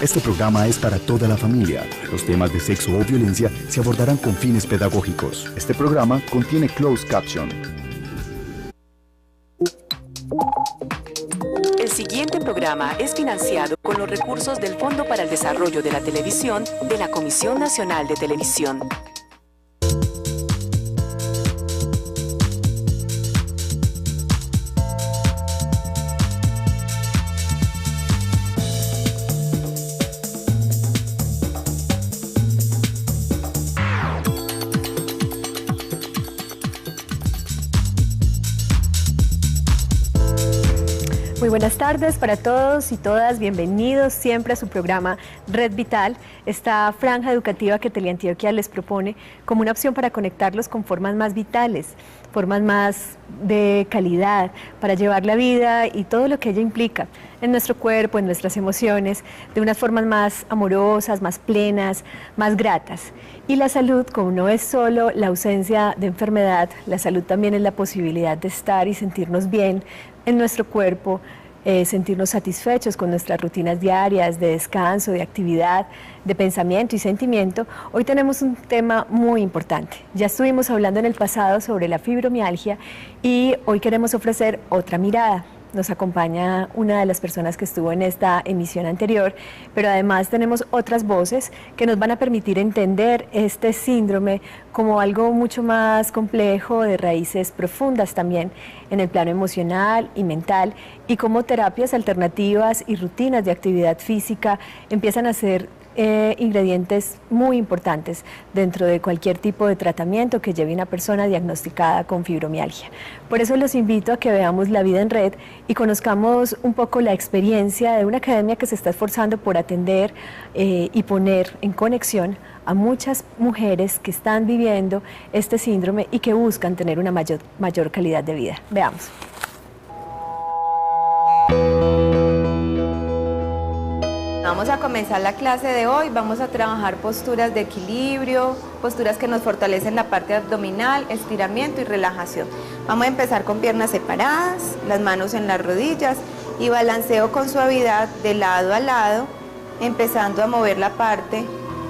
Este programa es para toda la familia. Los temas de sexo o violencia se abordarán con fines pedagógicos. Este programa contiene closed caption. El siguiente programa es financiado con los recursos del Fondo para el Desarrollo de la Televisión de la Comisión Nacional de Televisión. Muy buenas tardes para todos y todas, bienvenidos siempre a su programa Red Vital, esta franja educativa que Teleantioquia les propone como una opción para conectarlos con formas más vitales, formas más de calidad, para llevar la vida y todo lo que ella implica en nuestro cuerpo, en nuestras emociones, de unas formas más amorosas, más plenas, más gratas. Y la salud, como no es solo la ausencia de enfermedad, la salud también es la posibilidad de estar y sentirnos bien en nuestro cuerpo, sentirnos satisfechos con nuestras rutinas diarias de descanso, de actividad, de pensamiento y sentimiento. Hoy tenemos un tema muy importante. Ya estuvimos hablando en el pasado sobre la fibromialgia y hoy queremos ofrecer otra mirada. Nos acompaña una de las personas que estuvo en esta emisión anterior, pero además tenemos otras voces que nos van a permitir entender este síndrome como algo mucho más complejo, de raíces profundas también en el plano emocional y mental, y cómo terapias alternativas y rutinas de actividad física empiezan a ser ingredientes muy importantes dentro de cualquier tipo de tratamiento que lleve una persona diagnosticada con fibromialgia. Por eso los invito a que veamos La Vida en Red y conozcamos un poco la experiencia de una academia que se está esforzando por atender y poner en conexión a muchas mujeres que están viviendo este síndrome y que buscan tener una mayor calidad de vida. Veamos. Vamos a comenzar la clase de hoy, vamos a trabajar posturas de equilibrio, posturas que nos fortalecen la parte abdominal, estiramiento y relajación. Vamos a empezar con piernas separadas, las manos en las rodillas y balanceo con suavidad de lado a lado, empezando a mover la parte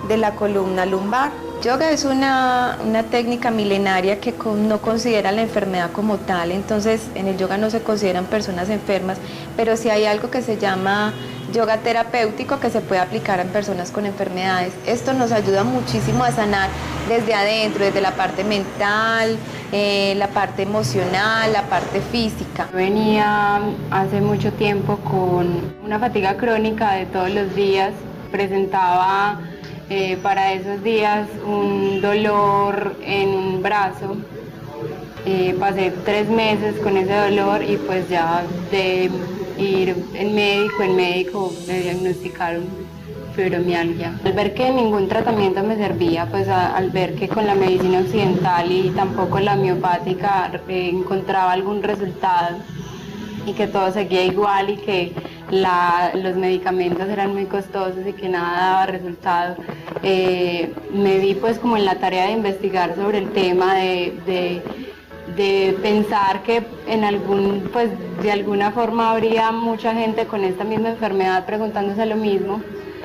de la columna lumbar. Yoga es una técnica milenaria que no considera la enfermedad como tal, entonces en el yoga no se consideran personas enfermas, pero sí hay algo que se llama yoga terapéutico que se puede aplicar en personas con enfermedades. Esto nos ayuda muchísimo a sanar desde adentro, desde la parte mental, la parte emocional, la parte física. Venía hace mucho tiempo con una fatiga crónica de todos los días, presentaba para esos días un dolor en un brazo. Pasé 3 meses con ese dolor y pues ya de ir en médico me diagnosticaron fibromialgia. Al ver que ningún tratamiento me servía, pues al ver que con la medicina occidental y tampoco la homeopática encontraba algún resultado y que todo seguía igual y que los medicamentos eran muy costosos y que nada daba resultado, me vi pues como en la tarea de investigar sobre el tema, de pensar que de alguna forma habría mucha gente con esta misma enfermedad preguntándose lo mismo.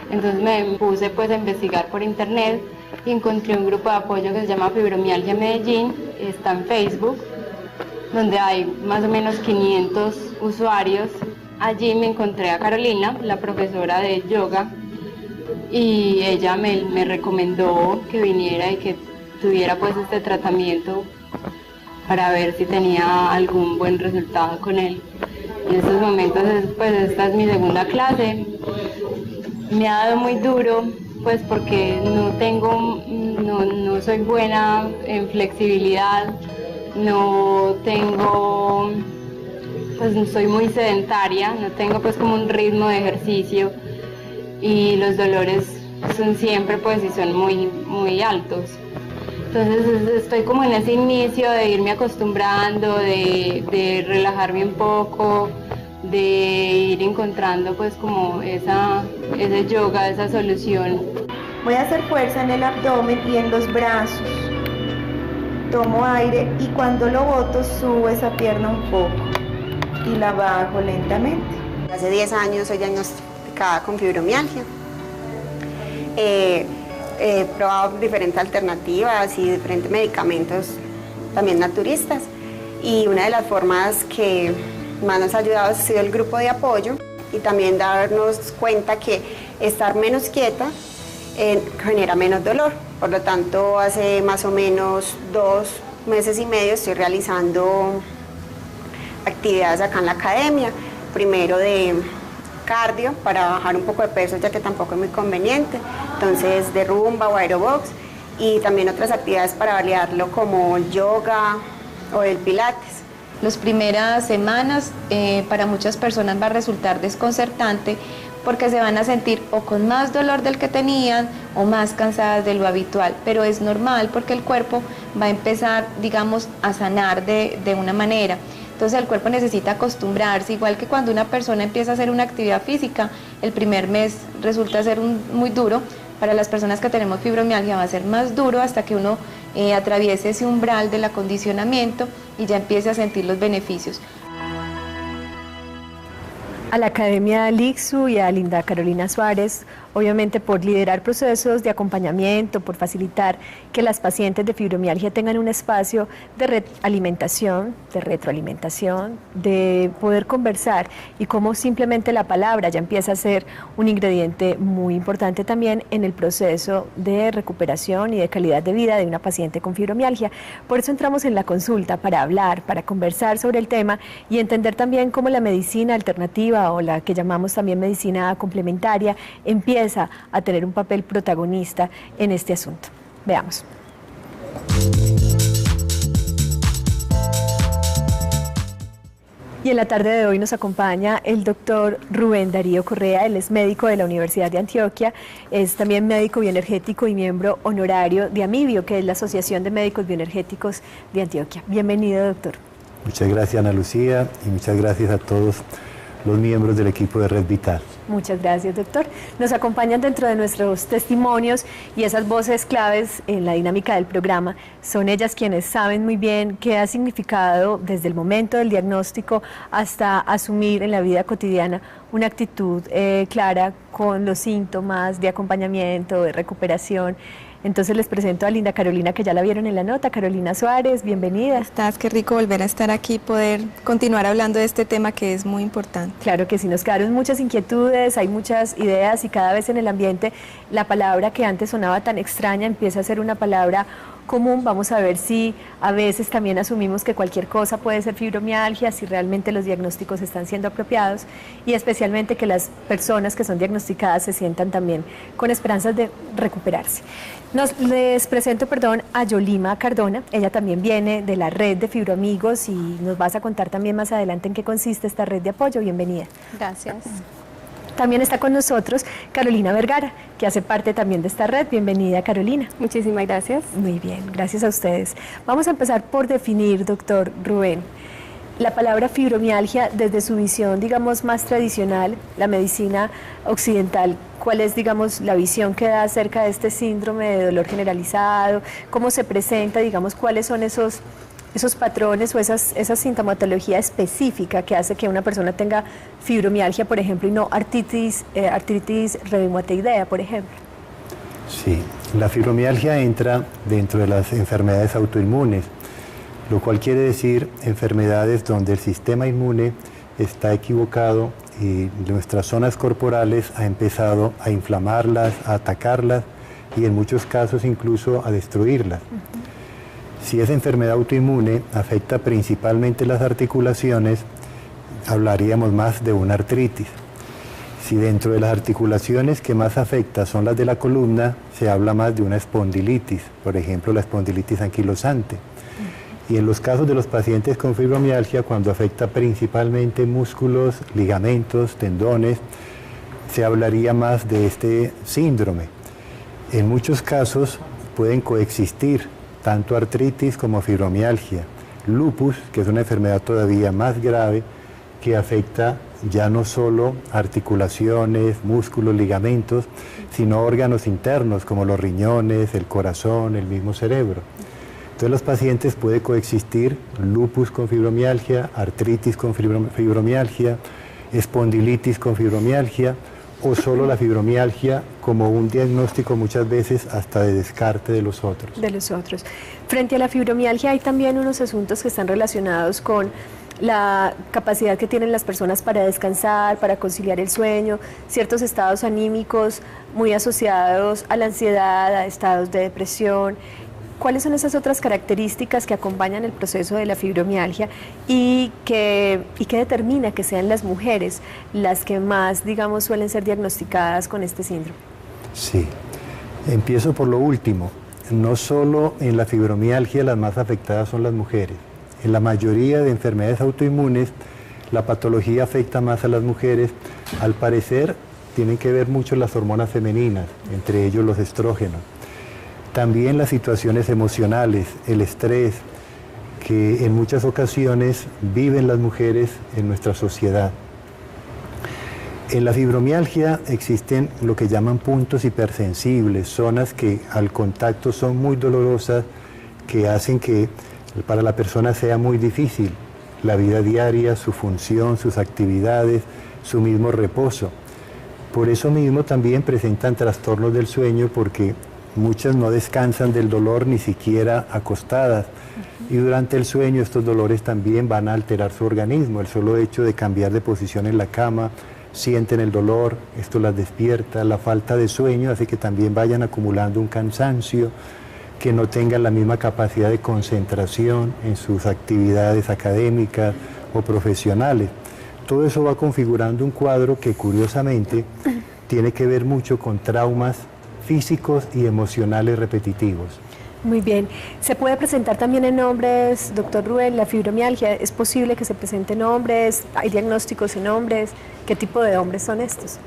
Entonces me puse pues a investigar por internet y encontré un grupo de apoyo que se llama Fibromialgia Medellín, está en Facebook, donde hay más o menos 500 usuarios. Allí me encontré a Carolina, la profesora de yoga, y ella me recomendó que viniera y que tuviera pues este tratamiento para ver si tenía algún buen resultado con él. En estos momentos pues esta es mi segunda clase. Me ha dado muy duro pues porque no soy buena en flexibilidad, soy muy sedentaria, no tengo pues como un ritmo de ejercicio y los dolores son siempre pues y son muy altos. Entonces estoy como en ese inicio de irme acostumbrando, de relajarme un poco, de ir encontrando pues como ese yoga, esa solución. Voy a hacer fuerza en el abdomen y en los brazos. Tomo aire y cuando lo boto subo esa pierna un poco y la bajo lentamente. Hace 10 años soy diagnosticada con fibromialgia. He probado diferentes alternativas y diferentes medicamentos también naturistas, y una de las formas que más nos ha ayudado ha sido el grupo de apoyo, y también darnos cuenta que estar menos quieta genera menos dolor. Por lo tanto, hace más o menos 2 meses y medio estoy realizando actividades acá en la academia, primero de cardio para bajar un poco de peso, ya que tampoco es muy conveniente, entonces de rumba o aerobox, y también otras actividades para variarlo como el yoga o el pilates. Las primeras semanas para muchas personas va a resultar desconcertante porque se van a sentir o con más dolor del que tenían o más cansadas de lo habitual, pero es normal porque el cuerpo va a empezar, digamos, a sanar de una manera. Entonces el cuerpo necesita acostumbrarse, igual que cuando una persona empieza a hacer una actividad física, el primer mes resulta ser muy duro. Para las personas que tenemos fibromialgia va a ser más duro hasta que uno atraviese ese umbral del acondicionamiento y ya empiece a sentir los beneficios. A la Academia Lixu y a Linda Carolina Suárez, obviamente por liderar procesos de acompañamiento, por facilitar que las pacientes de fibromialgia tengan un espacio de retroalimentación, de poder conversar, y cómo simplemente la palabra ya empieza a ser un ingrediente muy importante también en el proceso de recuperación y de calidad de vida de una paciente con fibromialgia. Por eso entramos en la consulta, para hablar, para conversar sobre el tema y entender también cómo la medicina alternativa, o la que llamamos también medicina complementaria, empieza a tener un papel protagonista en este asunto. Veamos. Y en la tarde de hoy nos acompaña el doctor Rubén Darío Correa. Él es médico de la Universidad de Antioquia, es también médico bioenergético y miembro honorario de AMIBIO, que es la Asociación de Médicos Bioenergéticos de Antioquia. Bienvenido, doctor. Muchas gracias, Ana Lucía, y muchas gracias a todos los miembros del equipo de Red Vital. Muchas gracias, doctor. Nos acompañan dentro de nuestros testimonios, y esas voces claves en la dinámica del programa son ellas quienes saben muy bien qué ha significado desde el momento del diagnóstico hasta asumir en la vida cotidiana una actitud clara con los síntomas de acompañamiento, de recuperación. Entonces les presento a Linda Carolina, que ya la vieron en la nota. Carolina Suárez, bienvenida. ¿Cómo estás? Qué rico volver a estar aquí, poder continuar hablando de este tema que es muy importante. Claro que sí, nos quedaron muchas inquietudes, hay muchas ideas, y cada vez en el ambiente la palabra que antes sonaba tan extraña empieza a ser una palabra común. Vamos a ver si a veces también asumimos que cualquier cosa puede ser fibromialgia, si realmente los diagnósticos están siendo apropiados, y especialmente que las personas que son diagnosticadas se sientan también con esperanzas de recuperarse. Les presento, a Yolima Cardona. Ella también viene de la red de Fibroamigos y nos vas a contar también más adelante en qué consiste esta red de apoyo. Bienvenida. Gracias. También está con nosotros Carolina Vergara, que hace parte también de esta red. Bienvenida, Carolina. Muchísimas gracias. Muy bien, gracias a ustedes. Vamos a empezar por definir, doctor Rubén, la palabra fibromialgia desde su visión, digamos, más tradicional, la medicina occidental. ¿Cuál es, digamos, la visión que da acerca de este síndrome de dolor generalizado? ¿Cómo se presenta, digamos, cuáles son esos patrones o esa sintomatología específica que hace que una persona tenga fibromialgia, por ejemplo, y no artritis reumatoidea, por ejemplo? Sí, la fibromialgia entra dentro de las enfermedades autoinmunes, lo cual quiere decir enfermedades donde el sistema inmune está equivocado y nuestras zonas corporales ha empezado a inflamarlas, a atacarlas y en muchos casos incluso a destruirlas. Si esa enfermedad autoinmune afecta principalmente las articulaciones, hablaríamos más de una artritis. Si dentro de las articulaciones que más afecta son las de la columna, se habla más de una espondilitis, por ejemplo la espondilitis anquilosante. Y en los casos de los pacientes con fibromialgia, cuando afecta principalmente músculos, ligamentos, tendones, se hablaría más de este síndrome. En muchos casos pueden coexistir tanto artritis como fibromialgia. Lupus, que es una enfermedad todavía más grave, que afecta ya no solo articulaciones, músculos, ligamentos, sino órganos internos como los riñones, el corazón, el mismo cerebro. Entonces los pacientes puede coexistir lupus con fibromialgia, artritis con fibromialgia, espondilitis con fibromialgia, o solo la fibromialgia como un diagnóstico muchas veces hasta de descarte de los otros. De los otros. Frente a la fibromialgia hay también unos asuntos que están relacionados con la capacidad que tienen las personas para descansar, para conciliar el sueño, ciertos estados anímicos muy asociados a la ansiedad, a estados de depresión. ¿Cuáles son esas otras características que acompañan el proceso de la fibromialgia y que determina que sean las mujeres las que más, digamos, suelen ser diagnosticadas con este síndrome? Sí, empiezo por lo último. No solo en la fibromialgia las más afectadas son las mujeres. En la mayoría de enfermedades autoinmunes, la patología afecta más a las mujeres. Al parecer, tienen que ver mucho las hormonas femeninas, entre ellos los estrógenos. También las situaciones emocionales, el estrés, que en muchas ocasiones viven las mujeres en nuestra sociedad. En la fibromialgia existen lo que llaman puntos hipersensibles, zonas que al contacto son muy dolorosas, que hacen que para la persona sea muy difícil la vida diaria, su función, sus actividades, su mismo reposo. Por eso mismo también presentan trastornos del sueño, porque muchas no descansan del dolor ni siquiera acostadas. Y durante el sueño estos dolores también van a alterar su organismo. El solo hecho de cambiar de posición en la cama, sienten el dolor, esto las despierta. La falta de sueño hace que también vayan acumulando un cansancio, que no tengan la misma capacidad de concentración en sus actividades académicas o profesionales. Todo eso va configurando un cuadro que curiosamente tiene que ver mucho con traumas físicos y emocionales repetitivos. Muy bien. ¿Se puede presentar también en hombres, doctor Rubén, la fibromialgia? ¿Es posible que se presente en hombres? ¿Hay diagnósticos en hombres? ¿Qué tipo de hombres son estos?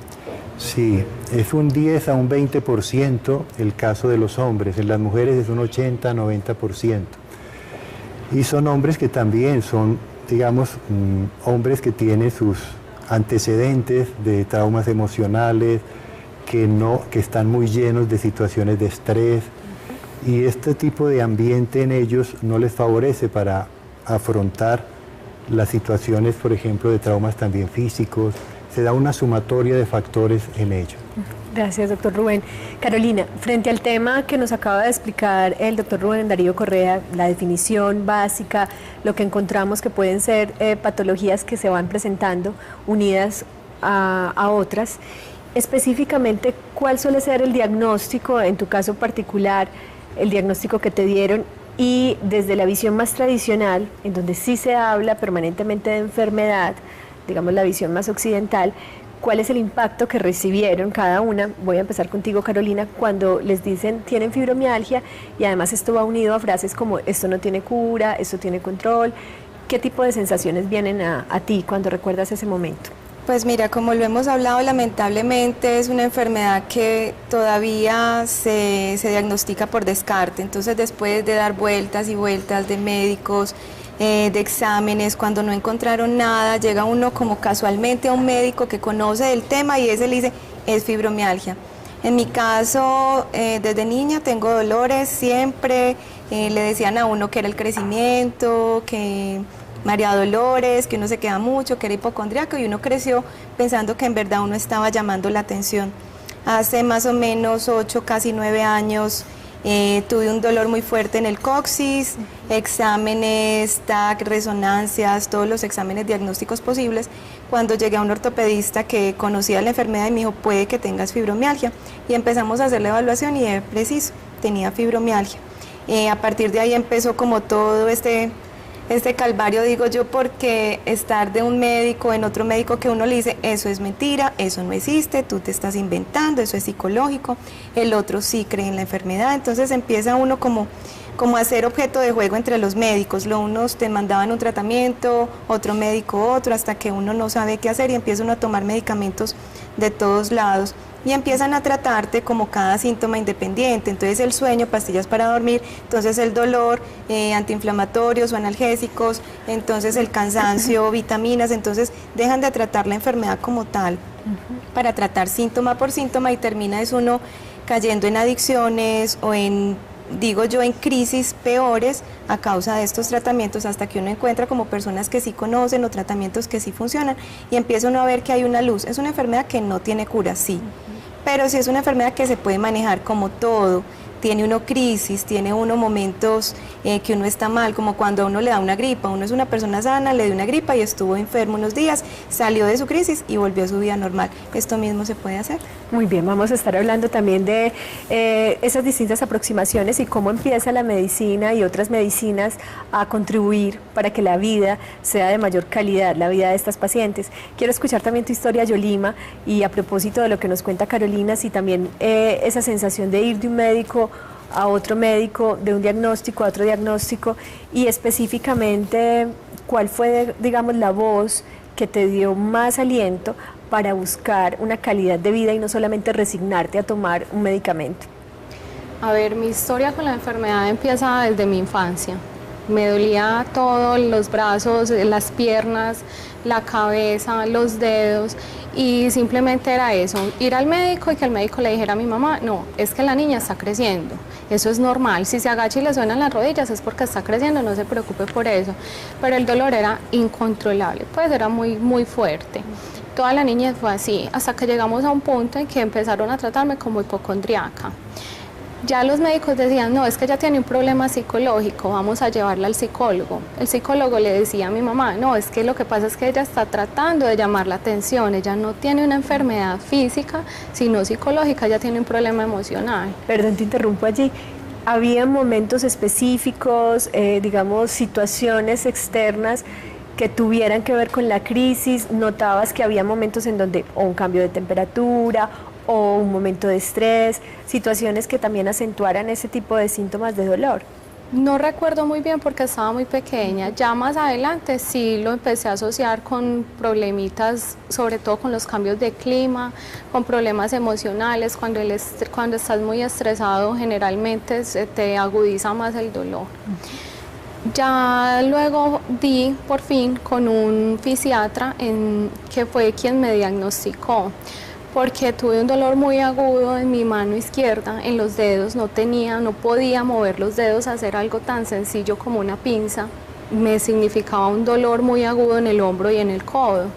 Sí, es un 10 a un 20% el caso de los hombres, en las mujeres es un 80-90%. Y son hombres que también son, digamos, hombres que tienen sus antecedentes de traumas emocionales, que están muy llenos de situaciones de estrés, y este tipo de ambiente en ellos no les favorece para afrontar las situaciones, por ejemplo, de traumas también físicos. Se da una sumatoria de factores en ello. Gracias, doctor Rubén. Carolina, frente al tema que nos acaba de explicar el doctor Rubén Darío Correa, la definición básica, lo que encontramos que pueden ser patologías que se van presentando unidas a otras, específicamente, ¿cuál suele ser el diagnóstico, en tu caso particular, el diagnóstico que te dieron? Y desde la visión más tradicional, en donde sí se habla permanentemente de enfermedad, digamos la visión más occidental, ¿cuál es el impacto que recibieron cada una? Voy a empezar contigo, Carolina, cuando les dicen tienen fibromialgia, y además esto va unido a frases como esto no tiene cura, esto tiene control. ¿Qué tipo de sensaciones vienen a ti cuando recuerdas ese momento? Pues mira, como lo hemos hablado, lamentablemente es una enfermedad que todavía se diagnostica por descarte. Entonces, después de dar vueltas y vueltas de médicos, de exámenes, cuando no encontraron nada, llega uno como casualmente a un médico que conoce del tema y ese le dice, es fibromialgia. En mi caso, desde niña tengo dolores siempre, le decían a uno que era el crecimiento, que María Dolores, que uno se queda mucho, que era hipocondríaco, y uno creció pensando que en verdad uno estaba llamando la atención. Hace más o menos 8, casi 9 años, tuve un dolor muy fuerte en el coxis, exámenes, TAC, resonancias, todos los exámenes diagnósticos posibles. Cuando llegué a un ortopedista que conocía la enfermedad y me dijo, puede que tengas fibromialgia, y empezamos a hacer la evaluación y de preciso, tenía fibromialgia. A partir de ahí empezó como todo este calvario, digo yo, porque estar de un médico en otro médico que uno le dice, eso es mentira, eso no existe, tú te estás inventando, eso es psicológico, el otro sí cree en la enfermedad, entonces empieza uno como a ser objeto de juego entre los médicos, unos te mandaban un tratamiento, otro médico otro, hasta que uno no sabe qué hacer y empieza uno a tomar medicamentos de todos lados. Y empiezan a tratarte como cada síntoma independiente, entonces el sueño, pastillas para dormir, entonces el dolor, antiinflamatorios o analgésicos, entonces el cansancio, vitaminas, entonces dejan de tratar la enfermedad como tal para tratar síntoma por síntoma y termina es uno cayendo en adicciones o en, digo yo, en crisis peores a causa de estos tratamientos, hasta que uno encuentra como personas que sí conocen o tratamientos que sí funcionan y empieza uno a ver que hay una luz. Es una enfermedad que no tiene cura, sí, pero sí es una enfermedad que se puede manejar como todo. Tiene uno crisis, tiene uno momentos que uno está mal, como cuando a uno le da una gripa. Uno es una persona sana, le dio una gripa y estuvo enfermo unos días, salió de su crisis y volvió a su vida normal. Esto mismo se puede hacer. Muy bien, vamos a estar hablando también de esas distintas aproximaciones y cómo empieza la medicina y otras medicinas a contribuir para que la vida sea de mayor calidad, la vida de estas pacientes. Quiero escuchar también tu historia, Yolima, y a propósito de lo que nos cuenta Carolina, si también esa sensación de ir de un médico a otro médico, de un diagnóstico a otro diagnóstico, y específicamente cuál fue, digamos, la voz que te dio más aliento para buscar una calidad de vida y no solamente resignarte a tomar un medicamento. A ver, mi historia con la enfermedad empieza desde mi infancia. Me dolía todo, los brazos, las piernas, la cabeza, los dedos, y simplemente era eso, ir al médico y que el médico le dijera a mi mamá, no, es que la niña está creciendo, eso es normal, si se agacha y le suenan las rodillas es porque está creciendo, no se preocupe por eso, pero el dolor era incontrolable, pues era muy fuerte. Toda la niñez fue así, hasta que llegamos a un punto en que empezaron a tratarme como hipocondriaca. Ya los médicos decían, no, es que ella tiene un problema psicológico, vamos a llevarla al psicólogo. El psicólogo le decía a mi mamá, no, es que lo que pasa es que ella está tratando de llamar la atención, ella no tiene una enfermedad física, sino psicológica, ella tiene un problema emocional. Perdón, te interrumpo allí. ¿Había momentos específicos, digamos, situaciones externas que tuvieran que ver con la crisis? ¿Notabas que había momentos en donde, o un cambio de temperatura, o un momento de estrés, situaciones que también acentuaran ese tipo de síntomas de dolor? No recuerdo muy bien porque estaba muy pequeña, ya más adelante sí lo empecé a asociar con problemitas, sobre todo con los cambios de clima, con problemas emocionales, cuando estás muy estresado generalmente se te agudiza más el dolor. Ya luego di por fin con un fisiatra que fue quien me diagnosticó, porque tuve un dolor muy agudo en mi mano izquierda, en los dedos, no podía mover los dedos, hacer algo tan sencillo como una pinza, me significaba un dolor muy agudo en el hombro y en el codo.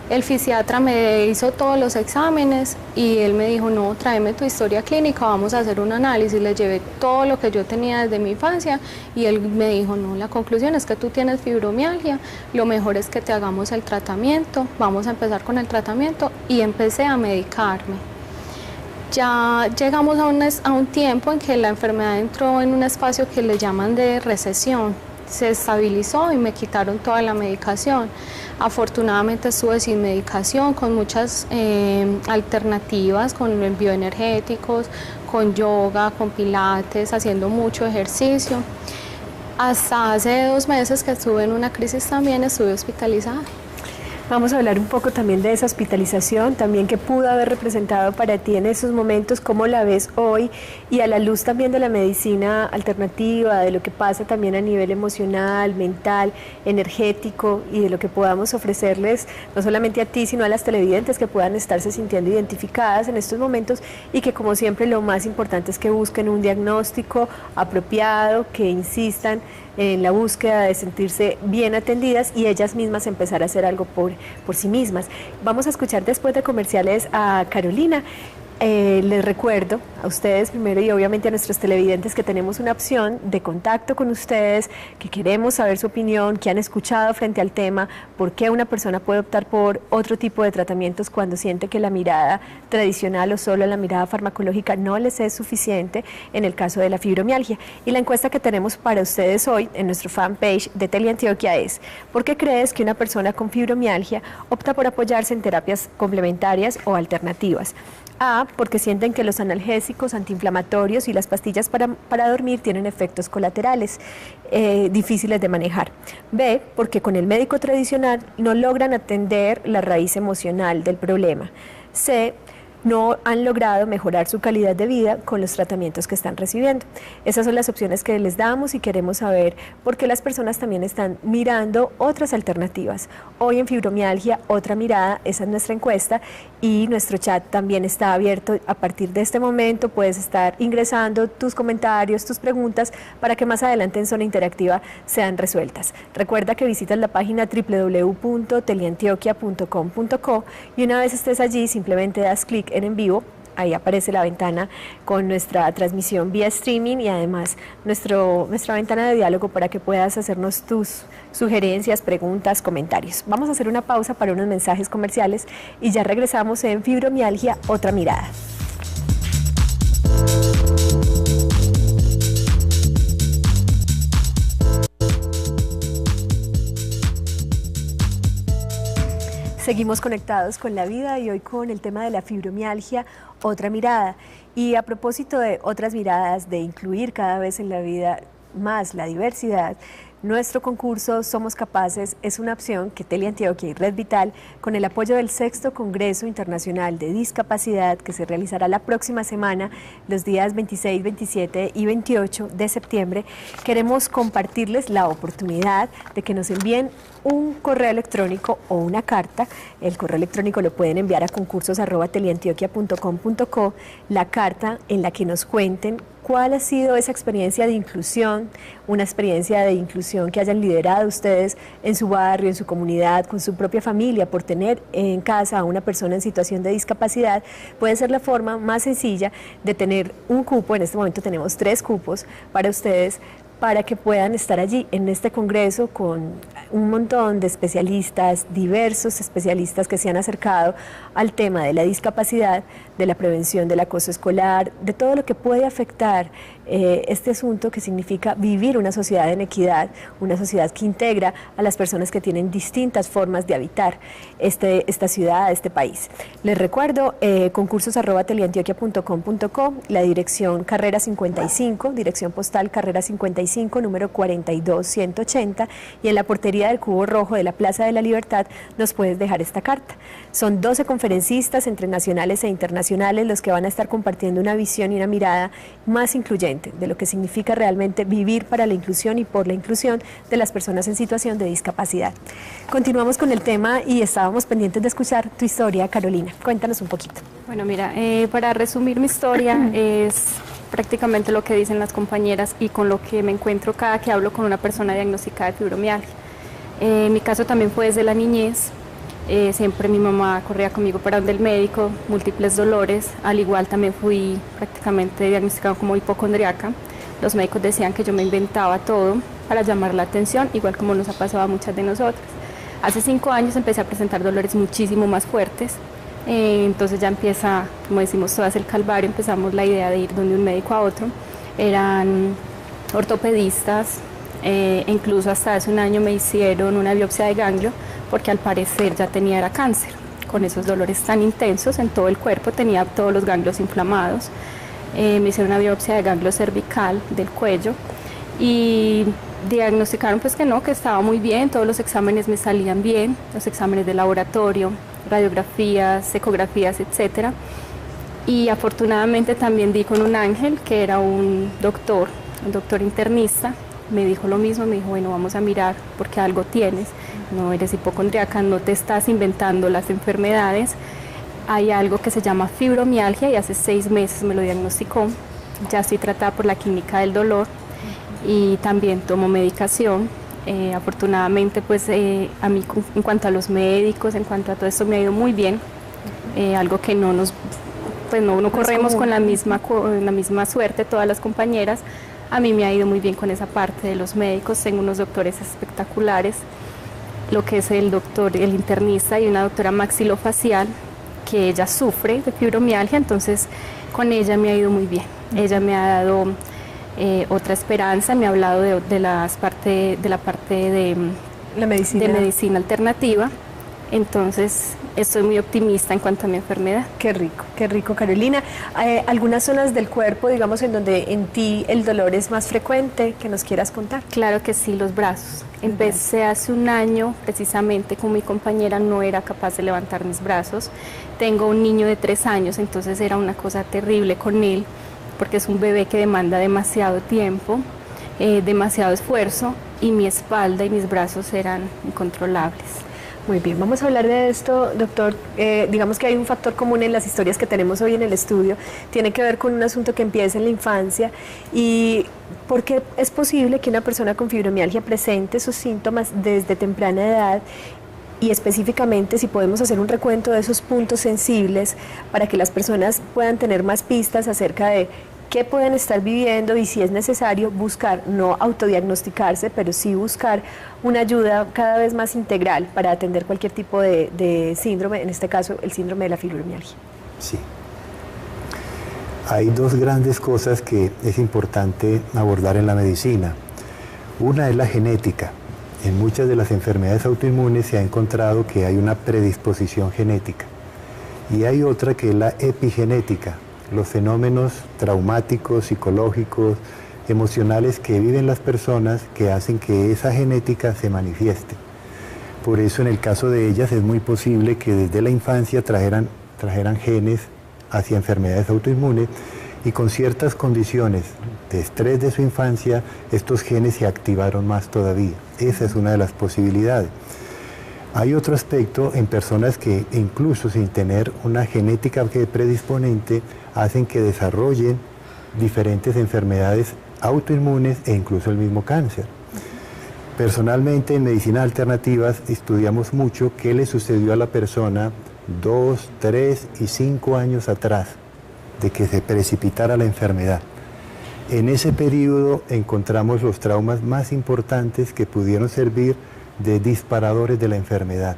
El fisiatra me hizo todos los exámenes y él me dijo, no, tráeme tu historia clínica, vamos a hacer un análisis. Le llevé todo lo que yo tenía desde mi infancia y él me dijo, no, la conclusión es que tú tienes fibromialgia, lo mejor es que te hagamos el tratamiento, vamos a empezar con el tratamiento, y empecé a medicarme. Ya llegamos a un tiempo en que la enfermedad entró en un espacio que le llaman de recesión, se estabilizó y me quitaron toda la medicación. Afortunadamente estuve sin medicación, con muchas alternativas, con bioenergéticos, con yoga, con pilates, haciendo mucho ejercicio. Hasta hace 2 meses que estuve en una crisis también, estuve hospitalizada. Vamos a hablar un poco también de esa hospitalización, también qué pudo haber representado para ti en esos momentos, cómo la ves hoy, y a la luz también de la medicina alternativa, de lo que pasa también a nivel emocional, mental, energético, y de lo que podamos ofrecerles no solamente a ti, sino a las televidentes que puedan estarse sintiendo identificadas en estos momentos, y que como siempre lo más importante es que busquen un diagnóstico apropiado, que insistan en la búsqueda de sentirse bien atendidas y ellas mismas empezar a hacer algo por sí mismas. Vamos a escuchar después de comerciales a Carolina. Les recuerdo a ustedes primero y obviamente a nuestros televidentes que tenemos una opción de contacto con ustedes, que queremos saber su opinión, que han escuchado frente al tema, por qué una persona puede optar por otro tipo de tratamientos cuando siente que la mirada tradicional o solo la mirada farmacológica no les es suficiente en el caso de la fibromialgia. Y la encuesta que tenemos para ustedes hoy en nuestro fanpage de Teleantioquia es: ¿por qué crees que una persona con fibromialgia opta por apoyarse en terapias complementarias o alternativas? A, porque sienten que los analgésicos, antiinflamatorios y las pastillas para dormir tienen efectos colaterales difíciles de manejar. B, porque con el médico tradicional no logran atender la raíz emocional del problema. C, no han logrado mejorar su calidad de vida con los tratamientos que están recibiendo. Esas son las opciones que les damos y queremos saber por qué las personas también están mirando otras alternativas. Hoy en Fibromialgia, otra mirada, esa es nuestra encuesta, y nuestro chat también está abierto. A partir de este momento puedes estar ingresando tus comentarios, tus preguntas, para que más adelante en Zona Interactiva sean resueltas. Recuerda que visitas la página www.teleantioquia.com.co y una vez estés allí simplemente das clic en vivo ahí aparece la ventana con nuestra transmisión vía streaming y además nuestra ventana de diálogo para que puedas hacernos tus sugerencias, preguntas, comentarios. Vamos a hacer una pausa para unos mensajes comerciales y ya regresamos en Fibromialgia, otra mirada. Seguimos conectados con la vida y hoy con el tema de la fibromialgia, otra mirada. Y a propósito de otras miradas, de incluir cada vez en la vida más la diversidad, nuestro concurso Somos Capaces es una opción que Teleantioquia y Red Vital, con el apoyo del 6º Congreso Internacional de Discapacidad, que se realizará la próxima semana, los días 26, 27 y 28 de septiembre, queremos compartirles la oportunidad de que nos envíen un correo electrónico o una carta. El correo electrónico lo pueden enviar a concursos@teleantioquia.com.co, la carta en la que nos cuenten cuál ha sido esa experiencia de inclusión, una experiencia de inclusión que hayan liderado ustedes en su barrio, en su comunidad, con su propia familia, por tener en casa a una persona en situación de discapacidad. Puede ser la forma más sencilla de tener un cupo. En este momento tenemos 3 cupos para ustedes, para que puedan estar allí en este congreso con un montón de especialistas, diversos especialistas que se han acercado al tema de la discapacidad, de la prevención del acoso escolar, de todo lo que puede afectar este asunto que significa vivir una sociedad en equidad, una sociedad que integra a las personas que tienen distintas formas de habitar esta ciudad, este país. Les recuerdo, concursos@teleantioquia.com.co, la dirección Carrera 55, dirección postal Carrera 55, número 42180, y en la portería del Cubo Rojo de la Plaza de la Libertad nos puedes dejar esta carta. Son 12 conferencistas entre nacionales e internacionales los que van a estar compartiendo una visión y una mirada más incluyente de lo que significa realmente vivir para la inclusión y por la inclusión de las personas en situación de discapacidad. Continuamos con el tema y estábamos pendientes de escuchar tu historia, Carolina. Cuéntanos un poquito. Bueno, mira, para resumir mi historia es prácticamente lo que dicen las compañeras y con lo que me encuentro cada que hablo con una persona diagnosticada de fibromialgia. Mi caso también fue desde la niñez. Siempre mi mamá corría conmigo para donde el médico, múltiples dolores, al igual también fui prácticamente diagnosticada como hipocondriaca. Los médicos decían que yo me inventaba todo para llamar la atención, igual como nos ha pasado a muchas de nosotras. Hace 5 años empecé a presentar dolores muchísimo más fuertes, entonces ya empieza, como decimos todas, el calvario. Empezamos la idea de ir de un médico a otro. Eran ortopedistas, incluso hasta hace un año me hicieron una biopsia de ganglio, porque al parecer ya tenía cáncer. Con esos dolores tan intensos en todo el cuerpo, tenía todos los ganglios inflamados. Me hicieron una biopsia de ganglio cervical del cuello y diagnosticaron pues que no, que estaba muy bien, todos los exámenes me salían bien, los exámenes de laboratorio, radiografías, ecografías, etcétera. Y afortunadamente también di con un ángel que era un doctor internista. Me dijo lo mismo, me dijo, bueno, vamos a mirar porque algo tienes, no eres hipocondriaca, no te estás inventando las enfermedades, hay algo que se llama fibromialgia y hace 6 meses me lo diagnosticó, ya estoy tratada por la clínica del dolor y también tomo medicación. Afortunadamente pues a mí en cuanto a los médicos, en cuanto a todo esto me ha ido muy bien, algo que no corremos con la misma suerte todas las compañeras. A mí me ha ido muy bien con esa parte de los médicos, tengo unos doctores espectaculares, lo que es el internista y una doctora maxilofacial, que ella sufre de fibromialgia, entonces con ella me ha ido muy bien. Ella me ha dado otra esperanza, me ha hablado de la parte de la medicina alternativa, entonces estoy muy optimista en cuanto a mi enfermedad. Qué rico, Carolina. ¿Algunas zonas del cuerpo, digamos, en donde en ti el dolor es más frecuente, que nos quieras contar? Claro que sí, los brazos. Empecé hace un año, precisamente con mi compañera, no era capaz de levantar mis brazos. Tengo un niño de 3 años, entonces era una cosa terrible con él, porque es un bebé que demanda demasiado tiempo, demasiado esfuerzo, y mi espalda y mis brazos eran incontrolables. Muy bien, vamos a hablar de esto, doctor. Digamos que hay un factor común en las historias que tenemos hoy en el estudio, tiene que ver con un asunto que empieza en la infancia y porque es posible que una persona con fibromialgia presente sus síntomas desde temprana edad y específicamente si podemos hacer un recuento de esos puntos sensibles para que las personas puedan tener más pistas acerca de qué pueden estar viviendo y si es necesario buscar, no autodiagnosticarse, pero sí buscar una ayuda cada vez más integral para atender cualquier tipo de síndrome, en este caso el síndrome de la fibromialgia. Sí. Hay dos grandes cosas que es importante abordar en la medicina. Una es la genética. En muchas de las enfermedades autoinmunes se ha encontrado que hay una predisposición genética. Y hay otra que es la epigenética, los fenómenos traumáticos, psicológicos, emocionales que viven las personas que hacen que esa genética se manifieste. Por eso en el caso de ellas es muy posible que desde la infancia trajeran genes hacia enfermedades autoinmunes y con ciertas condiciones de estrés de su infancia, estos genes se activaron más todavía. Esa es una de las posibilidades. Hay otro aspecto en personas que incluso sin tener una genética predisponente, hacen que desarrollen diferentes enfermedades autoinmunes e incluso el mismo cáncer. Personalmente en medicinas alternativas estudiamos mucho qué le sucedió a la persona 2, 3 y 5 años atrás de que se precipitara la enfermedad. En ese periodo encontramos los traumas más importantes que pudieron servir de disparadores de la enfermedad.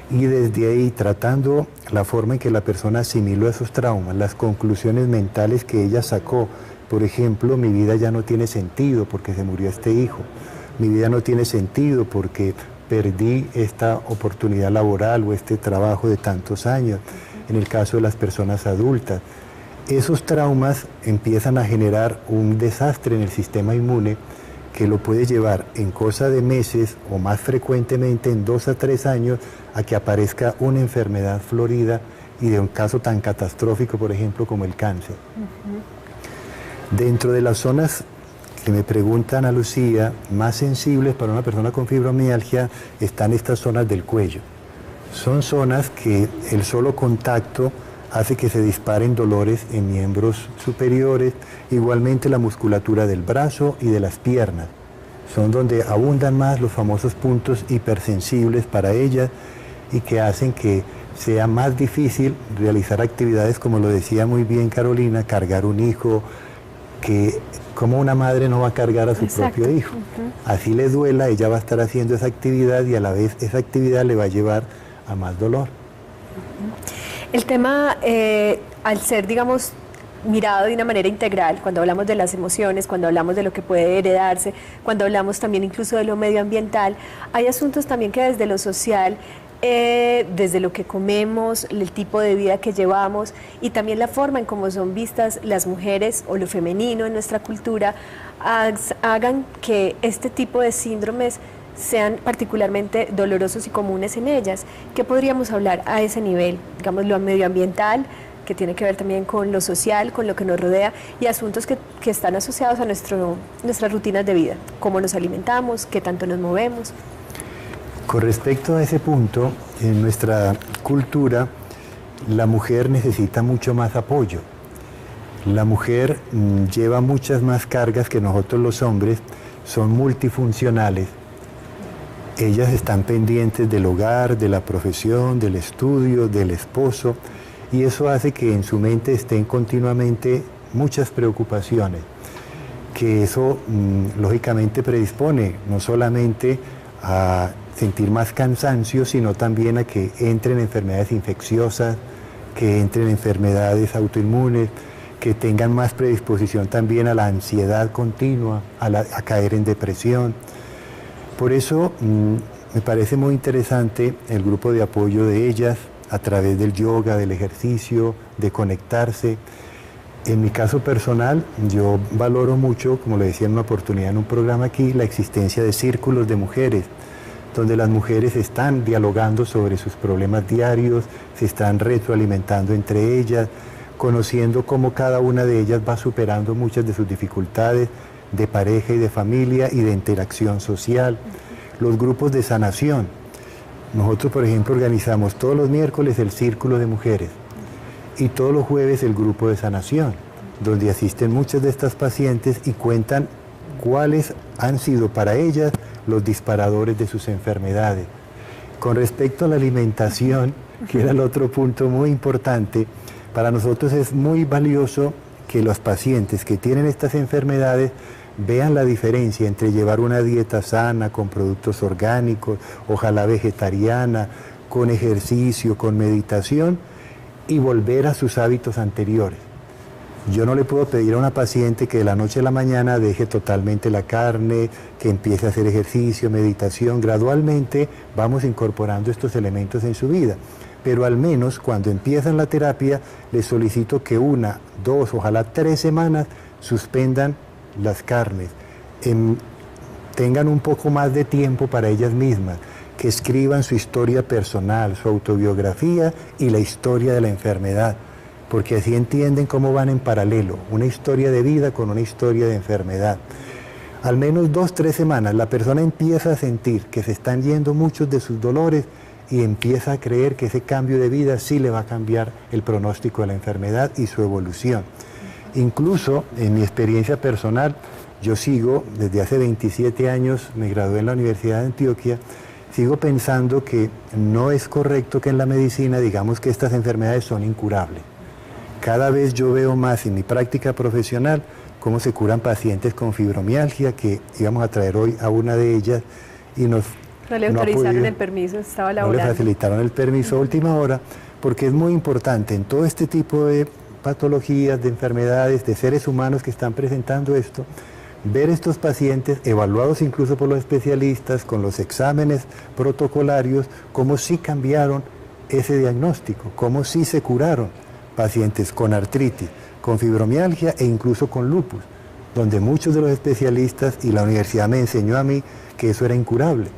Y desde ahí, tratando la forma en que la persona asimiló esos traumas, las conclusiones mentales que ella sacó, por ejemplo, mi vida ya no tiene sentido porque se murió este hijo, mi vida no tiene sentido porque perdí esta oportunidad laboral o este trabajo de tantos años, en el caso de las personas adultas. Esos traumas empiezan a generar un desastre en el sistema inmune que lo puede llevar en cosa de meses o más frecuentemente en 2 a 3 años a que aparezca una enfermedad florida y de un caso tan catastrófico, por ejemplo, como el cáncer. Dentro de las zonas que me preguntan a Lucía, más sensibles para una persona con fibromialgia, están estas zonas del cuello. Son zonas que el solo contacto hace que se disparen dolores en miembros superiores, igualmente la musculatura del brazo y de las piernas. Son donde abundan más los famosos puntos hipersensibles para ellas y que hacen que sea más difícil realizar actividades, como lo decía muy bien Carolina, cargar un hijo, que como una madre no va a cargar a su propio hijo. Así le duela, ella va a estar haciendo esa actividad y a la vez esa actividad le va a llevar a más dolor. El tema, al ser, digamos, mirado de una manera integral, cuando hablamos de las emociones, cuando hablamos de lo que puede heredarse, cuando hablamos también incluso de lo medioambiental, hay asuntos también que desde lo social, desde lo que comemos, el tipo de vida que llevamos y también la forma en cómo son vistas las mujeres o lo femenino en nuestra cultura, hagan que este tipo de síndromes sean particularmente dolorosos y comunes en ellas. ¿Qué podríamos hablar a ese nivel? Digamos, lo medioambiental, que tiene que ver también con lo social, con lo que nos rodea, y asuntos que están asociados a nuestras rutinas de vida, cómo nos alimentamos, qué tanto nos movemos. Con respecto a ese punto, en nuestra cultura, la mujer necesita mucho más apoyo. La mujer lleva muchas más cargas que nosotros los hombres, son multifuncionales. Ellas están pendientes del hogar, de la profesión, del estudio, del esposo, y eso hace que en su mente estén continuamente muchas preocupaciones, que eso lógicamente predispone no solamente a sentir más cansancio, sino también a que entren enfermedades infecciosas, que entren enfermedades autoinmunes, que tengan más predisposición también a la ansiedad continua, a caer en depresión. Por eso me parece muy interesante el grupo de apoyo de ellas a través del yoga, del ejercicio, de conectarse. En mi caso personal, yo valoro mucho, como le decía en una oportunidad en un programa aquí, la existencia de círculos de mujeres, donde las mujeres están dialogando sobre sus problemas diarios, se están retroalimentando entre ellas, conociendo cómo cada una de ellas va superando muchas de sus dificultades de pareja y de familia y de interacción social. Los grupos de sanación. Nosotros, por ejemplo, organizamos todos los miércoles el Círculo de Mujeres y todos los jueves el grupo de sanación, donde asisten muchas de estas pacientes y cuentan cuáles han sido para ellas los disparadores de sus enfermedades. Con respecto a la alimentación, que era el otro punto muy importante, para nosotros es muy valioso que los pacientes que tienen estas enfermedades vean la diferencia entre llevar una dieta sana, con productos orgánicos, ojalá vegetariana, con ejercicio, con meditación, y volver a sus hábitos anteriores. Yo no le puedo pedir a una paciente que de la noche a la mañana deje totalmente la carne, que empiece a hacer ejercicio, meditación. Gradualmente vamos incorporando estos elementos en su vida. Pero al menos cuando empiezan la terapia, les solicito que 1, 2, ojalá 3 semanas suspendan las carnes, tengan un poco más de tiempo para ellas mismas, que escriban su historia personal, su autobiografía y la historia de la enfermedad, porque así entienden cómo van en paralelo, una historia de vida con una historia de enfermedad. Al menos 2, 3 semanas la persona empieza a sentir que se están yendo muchos de sus dolores y empieza a creer que ese cambio de vida sí le va a cambiar el pronóstico de la enfermedad y su evolución. Incluso en mi experiencia personal, yo sigo, desde hace 27 años, me gradué en la Universidad de Antioquia, sigo pensando que no es correcto que en la medicina digamos que estas enfermedades son incurables. Cada vez yo veo más en mi práctica profesional cómo se curan pacientes con fibromialgia, que íbamos a traer hoy a una de ellas y no le autorizaron el permiso, estaba laborando. No le facilitaron el permiso a última hora, porque es muy importante en todo este tipo de patologías, de enfermedades, de seres humanos que están presentando esto, ver estos pacientes evaluados incluso por los especialistas, con los exámenes protocolarios, cómo sí cambiaron ese diagnóstico, cómo sí se curaron pacientes con artritis, con fibromialgia e incluso con lupus, donde muchos de los especialistas y la universidad me enseñó a mí que eso era incurable.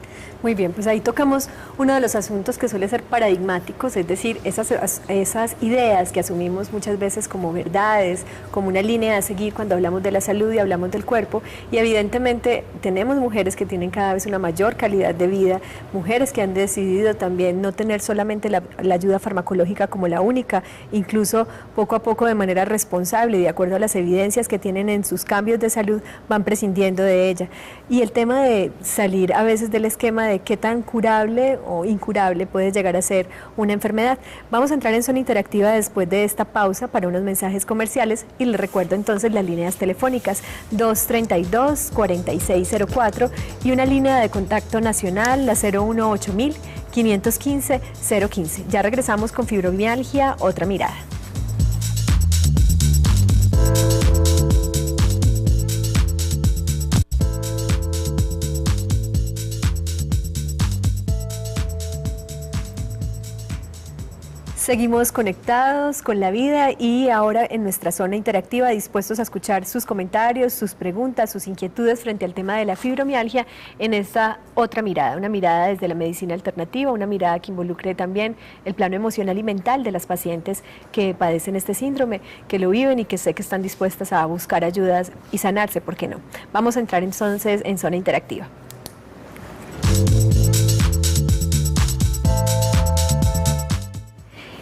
Muy bien, pues ahí tocamos uno de los asuntos que suele ser paradigmáticos, es decir, esas ideas que asumimos muchas veces como verdades, como una línea a seguir cuando hablamos de la salud y hablamos del cuerpo, y evidentemente tenemos mujeres que tienen cada vez una mayor calidad de vida, mujeres que han decidido también no tener solamente la ayuda farmacológica como la única, incluso poco a poco de manera responsable y de acuerdo a las evidencias que tienen en sus cambios de salud, van prescindiendo de ella. Y el tema de salir a veces del esquema de qué tan curable o incurable puede llegar a ser una enfermedad. Vamos a entrar en zona interactiva después de esta pausa para unos mensajes comerciales y les recuerdo entonces las líneas telefónicas 232-4604 y una línea de contacto nacional, la 018 515 015. Ya regresamos con fibromialgia, otra mirada. Seguimos conectados con la vida y ahora en nuestra zona interactiva dispuestos a escuchar sus comentarios, sus preguntas, sus inquietudes frente al tema de la fibromialgia en esta otra mirada, una mirada desde la medicina alternativa, una mirada que involucre también el plano emocional y mental de las pacientes que padecen este síndrome, que lo viven y que sé que están dispuestas a buscar ayudas y sanarse, ¿por qué no? Vamos a entrar entonces en zona interactiva.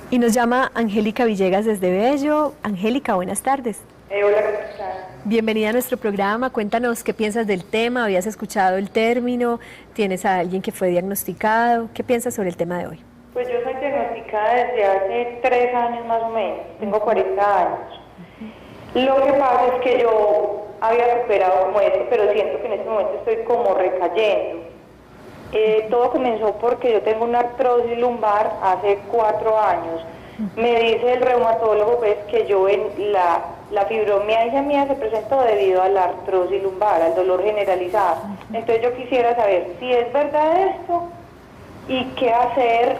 Y nos llama Angélica Villegas desde Bello. Angélica, buenas tardes. Hola, ¿cómo estás? Bienvenida a nuestro programa. Cuéntanos qué piensas del tema. ¿Habías escuchado el término? ¿Tienes a alguien que fue diagnosticado? ¿Qué piensas sobre el tema de hoy? Pues yo soy diagnosticada desde hace 3 años más o menos. Tengo 40 años. Lo que pasa es que yo había superado como esto, pero siento que en este momento estoy como recayendo. Todo comenzó porque yo tengo una artrosis lumbar hace 4 años. Me dice el reumatólogo pues que yo en la fibromialgia mía se presentó debido a la artrosis lumbar, al dolor generalizado. Entonces yo quisiera saber si es verdad esto y qué hacer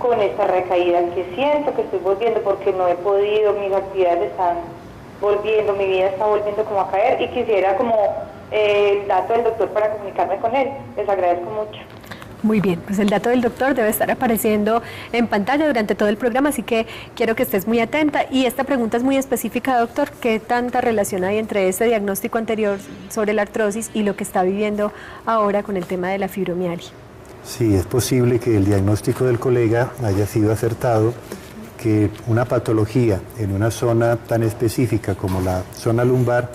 con esta recaída que siento, que estoy volviendo porque no he podido, mis actividades están volviendo, mi vida está volviendo como a caer y quisiera como el dato del doctor para comunicarme con él. Les agradezco mucho. Muy bien, pues el dato del doctor debe estar apareciendo en pantalla durante todo el programa, así que quiero que estés muy atenta. Y esta pregunta es muy específica, doctor. ¿Qué tanta relación hay entre este diagnóstico anterior sobre la artrosis y lo que está viviendo ahora con el tema de la fibromialgia? Sí, es posible que el diagnóstico del colega haya sido acertado, que una patología en una zona tan específica como la zona lumbar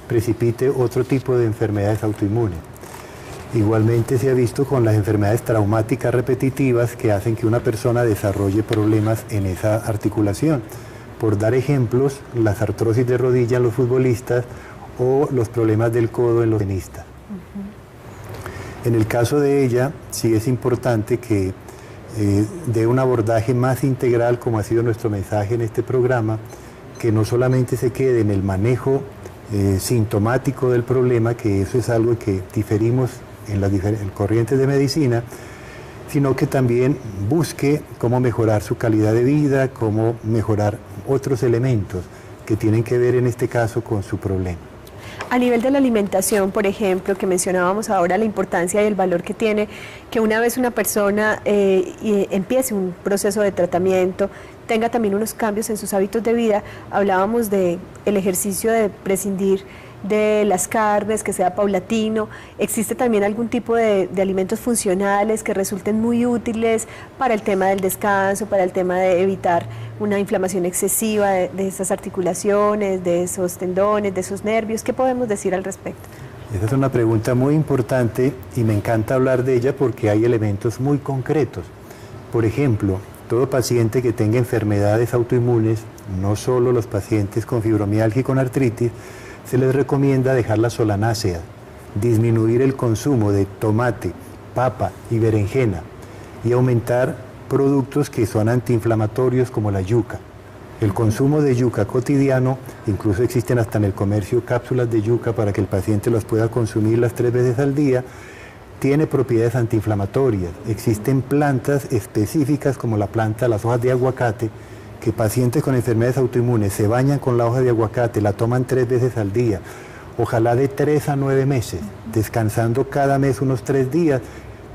precipite otro tipo de enfermedades autoinmunes. Igualmente se ha visto con las enfermedades traumáticas repetitivas que hacen que una persona desarrolle problemas en esa articulación. Por dar ejemplos, las artrosis de rodilla en los futbolistas o los problemas del codo en los tenistas. En el caso de ella, sí es importante que dé un abordaje más integral, como ha sido nuestro mensaje en este programa, que no solamente se quede en el manejo sintomático del problema, que eso es algo que diferimos en las corrientes de medicina, sino que también busque cómo mejorar su calidad de vida, cómo mejorar otros elementos que tienen que ver en este caso con su problema. A nivel de la alimentación, por ejemplo, que mencionábamos ahora, la importancia y el valor que tiene que una vez una persona empiece un proceso de tratamiento, tenga también unos cambios en sus hábitos de vida. Hablábamos del ejercicio de prescindir de las carnes, que sea paulatino. ¿Existe también algún tipo de alimentos funcionales que resulten muy útiles para el tema del descanso, para el tema de evitar una inflamación excesiva de esas articulaciones, de esos tendones, de esos nervios? ¿Qué podemos decir al respecto? Esa es una pregunta muy importante y me encanta hablar de ella porque hay elementos muy concretos. Por ejemplo, todo paciente que tenga enfermedades autoinmunes, no solo los pacientes con fibromialgia y con artritis, se les recomienda dejar la solanácea, disminuir el consumo de tomate, papa y berenjena y aumentar productos que son antiinflamatorios como la yuca. El consumo de yuca cotidiano, incluso existen hasta en el comercio cápsulas de yuca para que el paciente las pueda consumir las 3 veces al día, tiene propiedades antiinflamatorias. Existen plantas específicas como la planta, las hojas de aguacate, que pacientes con enfermedades autoinmunes se bañan con la hoja de aguacate, la toman 3 veces al día, ojalá de 3 a 9 meses, descansando cada mes unos 3 días.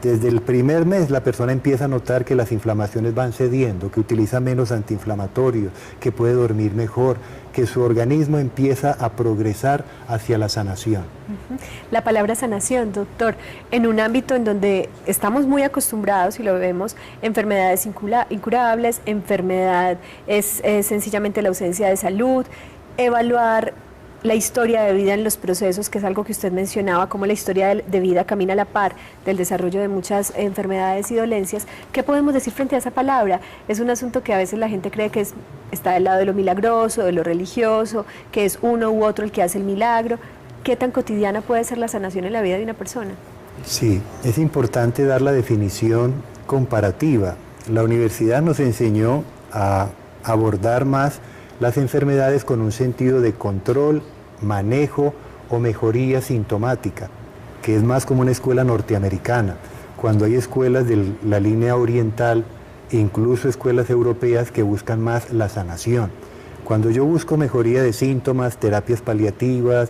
Desde el primer mes la persona empieza a notar que las inflamaciones van cediendo, que utiliza menos antiinflamatorios, que puede dormir mejor, que su organismo empieza a progresar hacia la sanación. La palabra sanación, doctor, en un ámbito en donde estamos muy acostumbrados, y lo vemos, enfermedades incurables, enfermedad es sencillamente la ausencia de salud, evaluar la historia de vida en los procesos, que es algo que usted mencionaba, cómo la historia de vida camina a la par del desarrollo de muchas enfermedades y dolencias. ¿Qué podemos decir frente a esa palabra? Es un asunto que a veces la gente cree que está del lado de lo milagroso, de lo religioso, que es uno u otro el que hace el milagro. ¿Qué tan cotidiana puede ser la sanación en la vida de una persona? Sí, es importante dar la definición comparativa. La universidad nos enseñó a abordar más las enfermedades con un sentido de control, manejo o mejoría sintomática, que es más como una escuela norteamericana, cuando hay escuelas de la línea oriental, incluso escuelas europeas que buscan más la sanación. Cuando yo busco mejoría de síntomas, terapias paliativas,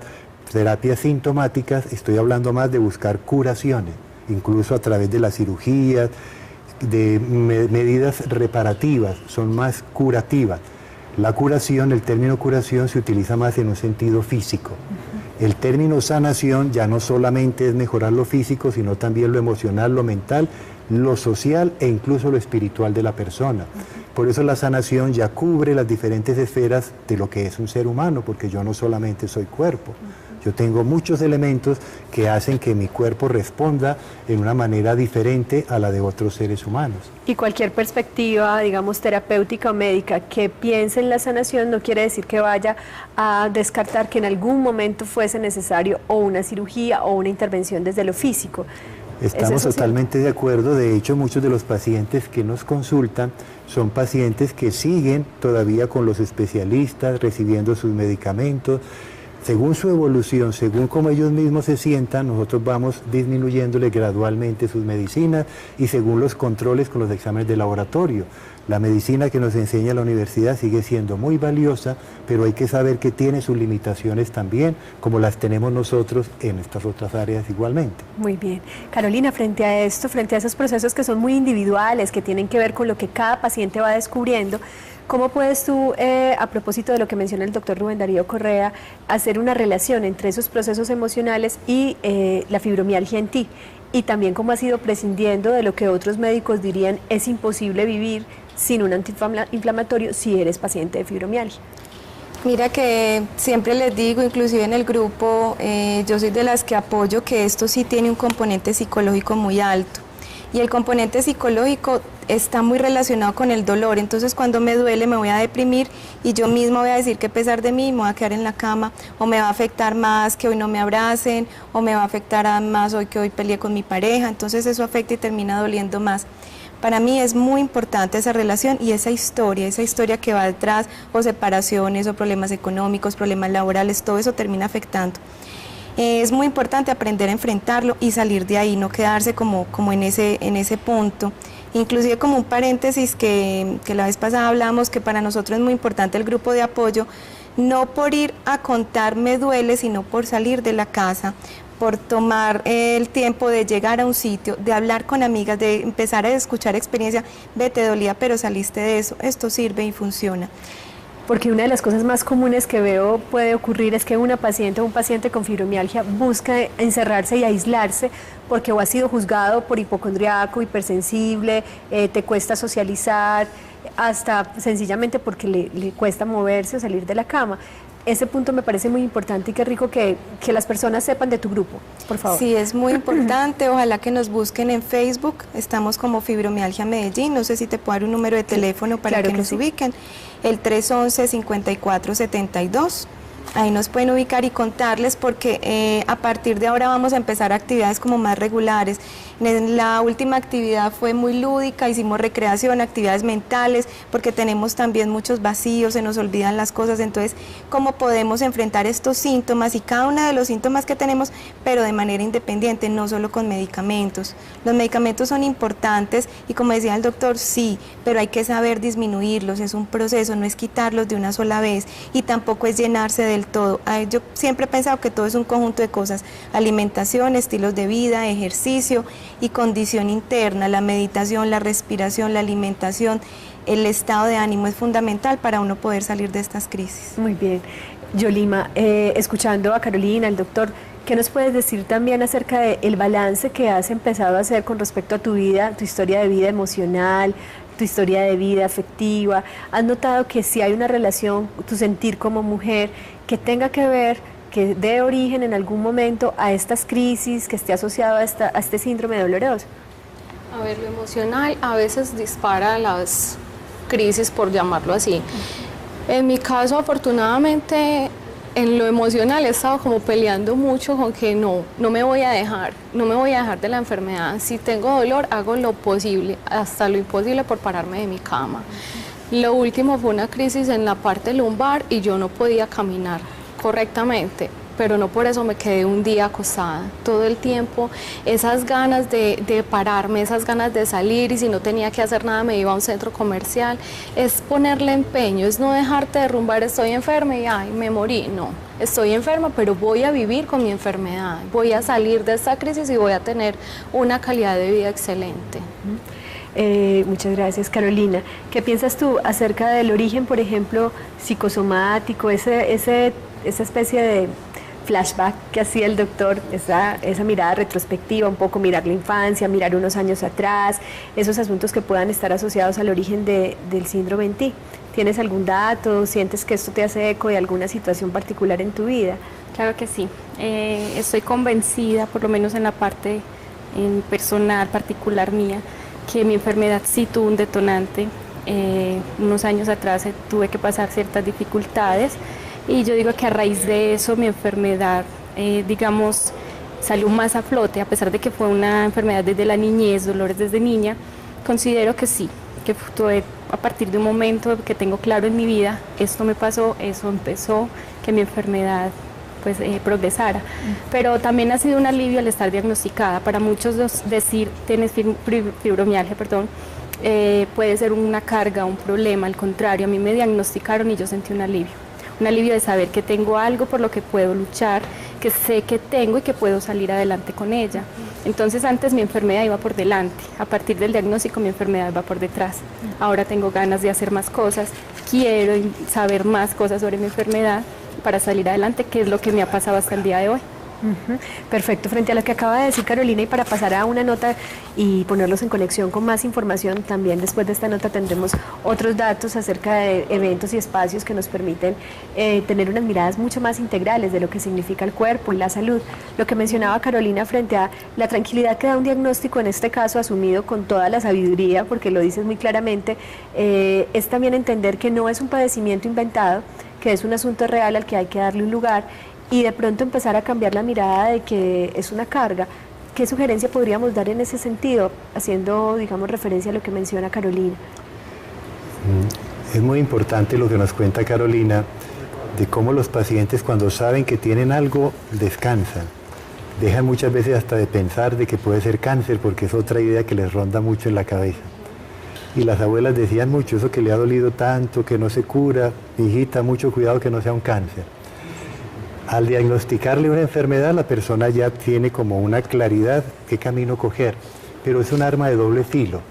terapias sintomáticas, estoy hablando más de buscar curaciones, incluso a través de las cirugías, de medidas reparativas, son más curativas. La curación, el término curación se utiliza más en un sentido físico. El término sanación ya no solamente es mejorar lo físico, sino también lo emocional, lo mental, lo social e incluso lo espiritual de la persona. Por eso la sanación ya cubre las diferentes esferas de lo que es un ser humano, porque yo no solamente soy cuerpo. Yo tengo muchos elementos que hacen que mi cuerpo responda en una manera diferente a la de otros seres humanos. Y cualquier perspectiva, digamos, terapéutica o médica que piense en la sanación no quiere decir que vaya a descartar que en algún momento fuese necesario o una cirugía o una intervención desde lo físico. Estamos totalmente de acuerdo. De hecho, muchos de los pacientes que nos consultan son pacientes que siguen todavía con los especialistas, recibiendo sus medicamentos. Según su evolución, según cómo ellos mismos se sientan, nosotros vamos disminuyéndole gradualmente sus medicinas y según los controles con los exámenes de laboratorio. La medicina que nos enseña la universidad sigue siendo muy valiosa, pero hay que saber que tiene sus limitaciones también, como las tenemos nosotros en estas otras áreas igualmente. Muy bien. Carolina, frente a esto, frente a esos procesos que son muy individuales, que tienen que ver con lo que cada paciente va descubriendo, ¿cómo puedes tú, a propósito de lo que menciona el doctor Rubén Darío Correa, hacer una relación entre esos procesos emocionales y la fibromialgia en ti? Y también cómo has ido prescindiendo de lo que otros médicos dirían es imposible vivir sin un antiinflamatorio si eres paciente de fibromialgia. Mira que siempre les digo, inclusive en el grupo, yo soy de las que apoyo que esto sí tiene un componente psicológico muy alto. Y el componente psicológico está muy relacionado con el dolor, entonces cuando me duele me voy a deprimir y yo misma voy a decir que a pesar de mí me voy a quedar en la cama, o me va a afectar más que hoy no me abracen, o me va a afectar más hoy que hoy peleé con mi pareja, entonces eso afecta y termina doliendo más. Para mí es muy importante esa relación y esa historia que va detrás, o separaciones, o problemas económicos, problemas laborales, todo eso termina afectando. Es muy importante aprender a enfrentarlo y salir de ahí, no quedarse como en ese punto. Inclusive como un paréntesis que la vez pasada hablamos, que para nosotros es muy importante el grupo de apoyo, no por ir a contar me duele, sino por salir de la casa, por tomar el tiempo de llegar a un sitio, de hablar con amigas, de empezar a escuchar experiencia, ve, te dolía pero saliste de eso, esto sirve y funciona. Porque una de las cosas más comunes que veo puede ocurrir es que una paciente o un paciente con fibromialgia busca encerrarse y aislarse porque o ha sido juzgado por hipocondriaco, hipersensible, te cuesta socializar, hasta sencillamente porque le cuesta moverse o salir de la cama. Ese punto me parece muy importante y qué rico que las personas sepan de tu grupo, por favor. Sí, es muy importante, ojalá que nos busquen en Facebook, estamos como Fibromialgia Medellín, no sé si te puedo dar un número de teléfono para que nos ubiquen, el 311-5472, ahí nos pueden ubicar y contarles porque a partir de ahora vamos a empezar actividades como más regulares. La última actividad fue muy lúdica, hicimos recreación, actividades mentales, porque tenemos también muchos vacíos, se nos olvidan las cosas, entonces cómo podemos enfrentar estos síntomas y cada uno de los síntomas que tenemos, pero de manera independiente, no solo con medicamentos. Los medicamentos son importantes y como decía el doctor, sí, pero hay que saber disminuirlos, es un proceso, no es quitarlos de una sola vez y tampoco es llenarse del todo. Yo siempre he pensado que todo es un conjunto de cosas, alimentación, estilos de vida, ejercicio y condición interna, la meditación, la respiración, la alimentación, el estado de ánimo es fundamental para uno poder salir de estas crisis. Muy bien. Yolima, escuchando a Carolina, al doctor, ¿qué nos puedes decir también acerca del balance que has empezado a hacer con respecto a tu vida, tu historia de vida emocional, tu historia de vida afectiva? ¿Has notado que si hay una relación, tu sentir como mujer, que tenga que ver, que dé origen en algún momento a estas crisis, que esté asociado a este síndrome doloroso? A ver, lo emocional a veces dispara las crisis, por llamarlo así. En mi caso, afortunadamente, en lo emocional he estado como peleando mucho con que no me voy a dejar de la enfermedad. Si tengo dolor, hago lo posible, hasta lo imposible por pararme de mi cama. Lo último fue una crisis en la parte lumbar y yo no podía caminar correctamente, pero no por eso me quedé un día acostada. Todo el tiempo, esas ganas de pararme, esas ganas de salir, y si no tenía que hacer nada me iba a un centro comercial, es ponerle empeño, es no dejarte derrumbar, estoy enferma y ay, me morí. No, estoy enferma, pero voy a vivir con mi enfermedad, voy a salir de esta crisis y voy a tener una calidad de vida excelente. Muchas gracias, Carolina. ¿Qué piensas tú acerca del origen, por ejemplo, psicosomático, esa especie de flashback que hacía el doctor, esa mirada retrospectiva, un poco mirar la infancia, mirar unos años atrás, esos asuntos que puedan estar asociados al origen del síndrome en ti? ¿Tienes algún dato? ¿Sientes que esto te hace eco de alguna situación particular en tu vida? Claro que sí. Estoy convencida, por lo menos en la parte personal, particular mía, que mi enfermedad sí tuvo un detonante. Unos años atrás tuve que pasar ciertas dificultades y yo digo que a raíz de eso mi enfermedad, digamos, salió más a flote, a pesar de que fue una enfermedad desde la niñez, dolores desde niña. Considero que sí, que fue a partir de un momento que tengo claro en mi vida, esto me pasó, eso empezó, que mi enfermedad pues progresara. Pero también ha sido un alivio al estar diagnosticada. Para muchos decir tienes fibromialgia, puede ser una carga, un problema. Al contrario, a mí me diagnosticaron y yo sentí un alivio de saber que tengo algo por lo que puedo luchar, que sé que tengo y que puedo salir adelante con ella. Entonces antes mi enfermedad iba por delante, a partir del diagnóstico mi enfermedad va por detrás. Ahora tengo ganas de hacer más cosas, quiero saber más cosas sobre mi enfermedad para salir adelante, que es lo que me ha pasado hasta el día de hoy. Perfecto. Frente a lo que acaba de decir Carolina, y para pasar a una nota y ponerlos en conexión con más información, también después de esta nota tendremos otros datos acerca de eventos y espacios que nos permiten tener unas miradas mucho más integrales de lo que significa el cuerpo y la salud. Lo que mencionaba Carolina frente a la tranquilidad que da un diagnóstico, en este caso asumido con toda la sabiduría, porque lo dices muy claramente, es también entender que no es un padecimiento inventado, que es un asunto real al que hay que darle un lugar, y de pronto empezar a cambiar la mirada de que es una carga. ¿Qué sugerencia podríamos dar en ese sentido, haciendo, digamos, referencia a lo que menciona Carolina? Es muy importante lo que nos cuenta Carolina, de cómo los pacientes, cuando saben que tienen algo, descansan. Dejan muchas veces hasta de pensar de que puede ser cáncer, porque es otra idea que les ronda mucho en la cabeza. Y las abuelas decían mucho, eso que le ha dolido tanto, que no se cura, hijita, mucho cuidado que no sea un cáncer. Al diagnosticarle una enfermedad, la persona ya tiene como una claridad qué camino coger, pero es un arma de doble filo,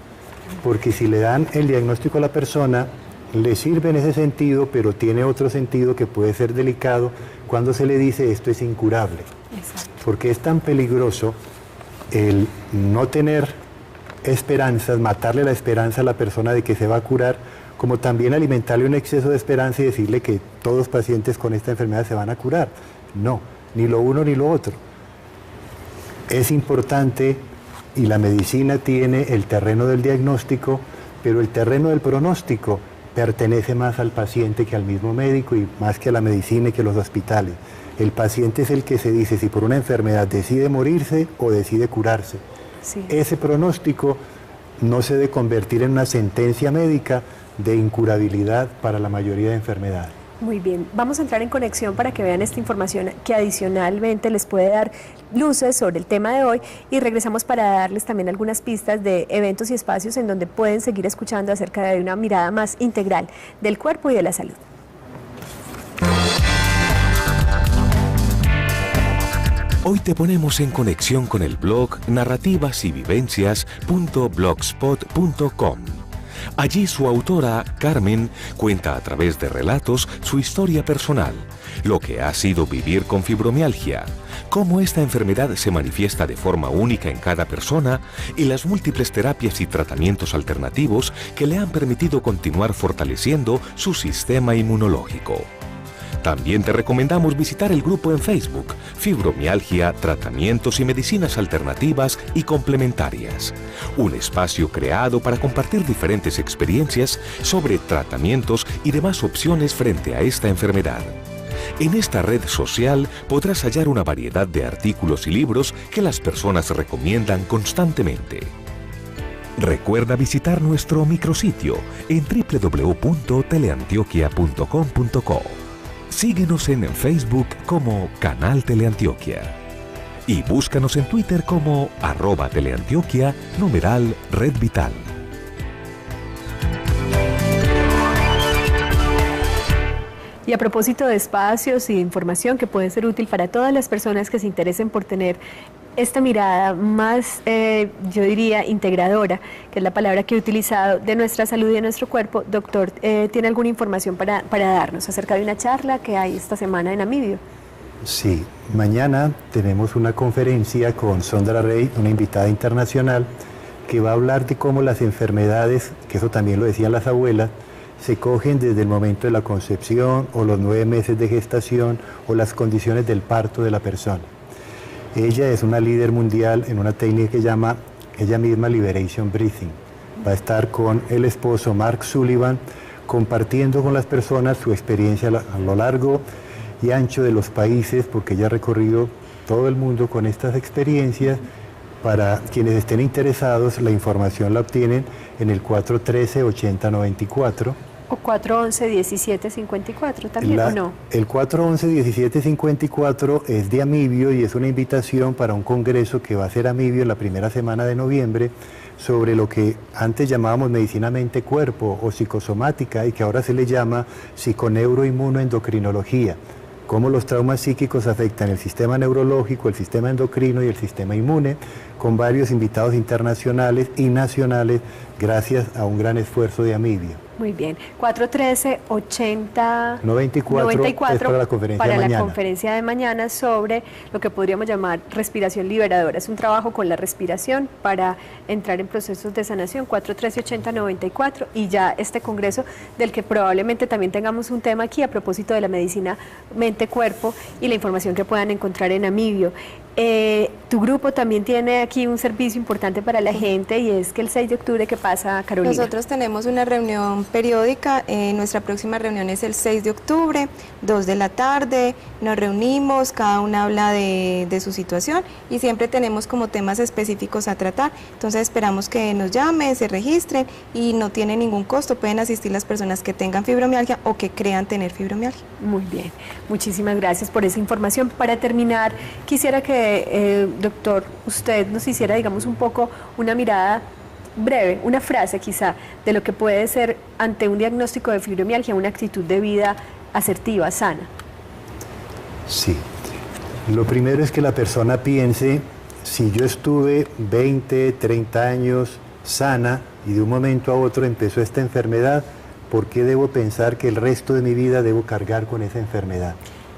porque si le dan el diagnóstico a la persona, le sirve en ese sentido, pero tiene otro sentido que puede ser delicado cuando se le dice esto es incurable. Exacto. Porque es tan peligroso el no tener esperanzas, matarle la esperanza a la persona de que se va a curar, como también alimentarle un exceso de esperanza y decirle que todos los pacientes con esta enfermedad se van a curar. No, ni lo uno ni lo otro. Es importante, y la medicina tiene el terreno del diagnóstico, pero el terreno del pronóstico pertenece más al paciente que al mismo médico y más que a la medicina y que a los hospitales. El paciente es el que se dice si por una enfermedad decide morirse o decide curarse. Sí. Ese pronóstico no se debe convertir en una sentencia médica de incurabilidad para la mayoría de enfermedades. Muy bien, vamos a entrar en conexión para que vean esta información que adicionalmente les puede dar luces sobre el tema de hoy, y regresamos para darles también algunas pistas de eventos y espacios en donde pueden seguir escuchando acerca de una mirada más integral del cuerpo y de la salud. Hoy te ponemos en conexión con el blog narrativasyvivencias.blogspot.com. Allí su autora, Carmen, cuenta a través de relatos su historia personal, lo que ha sido vivir con fibromialgia, cómo esta enfermedad se manifiesta de forma única en cada persona y las múltiples terapias y tratamientos alternativos que le han permitido continuar fortaleciendo su sistema inmunológico. También te recomendamos visitar el grupo en Facebook, Fibromialgia, Tratamientos y Medicinas Alternativas y Complementarias. Un espacio creado para compartir diferentes experiencias sobre tratamientos y demás opciones frente a esta enfermedad. En esta red social podrás hallar una variedad de artículos y libros que las personas recomiendan constantemente. Recuerda visitar nuestro micrositio en www.teleantioquia.com.co. Síguenos en Facebook como Canal Teleantioquia y búscanos en Twitter como @teleantioquia /Red Vital. Y a propósito de espacios y de información que puede ser útil para todas las personas que se interesen por tener esta mirada más, yo diría, integradora, que es la palabra que he utilizado, de nuestra salud y de nuestro cuerpo, doctor, ¿tiene alguna información para darnos acerca de una charla que hay esta semana en Amibio? Sí, mañana tenemos una conferencia con Sondra Rey, una invitada internacional, que va a hablar de cómo las enfermedades, que eso también lo decían las abuelas, se cogen desde el momento de la concepción o los 9 meses de gestación o las condiciones del parto de la persona. Ella es una líder mundial en una técnica que llama ella misma Liberation Breathing. Va a estar con el esposo Mark Sullivan compartiendo con las personas su experiencia a lo largo y ancho de los países, porque ella ha recorrido todo el mundo con estas experiencias. Para quienes estén interesados, la información la obtienen en el 413-8094. ¿O 411-1754 también o no? El 411-1754 es de Amibio y es una invitación para un congreso que va a ser Amibio en la primera semana de noviembre sobre lo que antes llamábamos medicina mente-cuerpo o psicosomática y que ahora se le llama psiconeuroinmunoendocrinología. Cómo los traumas psíquicos afectan el sistema neurológico, el sistema endocrino y el sistema inmune, con varios invitados internacionales y nacionales gracias a un gran esfuerzo de Amibio. Muy bien, 413-80-94 es para la conferencia para de la mañana. conferencia de mañana sobre lo que podríamos llamar respiración liberadora. Es un trabajo con la respiración para entrar en procesos de sanación, 413-80-94, y ya este congreso del que probablemente también tengamos un tema aquí a propósito de la medicina mente-cuerpo y la información que puedan encontrar en Amivio. Tu grupo también tiene aquí un servicio importante para la gente, y es que el 6 de octubre, ¿qué pasa, Carolina? Nosotros tenemos una reunión periódica, nuestra próxima reunión es el 6 de octubre, 2 de la tarde, nos reunimos, cada una habla de su situación y siempre tenemos como temas específicos a tratar. Entonces esperamos que nos llamen, se registren y no tiene ningún costo, pueden asistir las personas que tengan fibromialgia o que crean tener fibromialgia. Muy bien, muchísimas gracias por esa información. Para terminar, quisiera que, doctor, usted nos hiciera, digamos, un poco una mirada breve, una frase quizá, de lo que puede ser ante un diagnóstico de fibromialgia una actitud de vida asertiva, sana. Sí, lo primero es que la persona piense, si yo estuve 20, 30 años sana y de un momento a otro empezó esta enfermedad, ¿por qué debo pensar que el resto de mi vida debo cargar con esa enfermedad?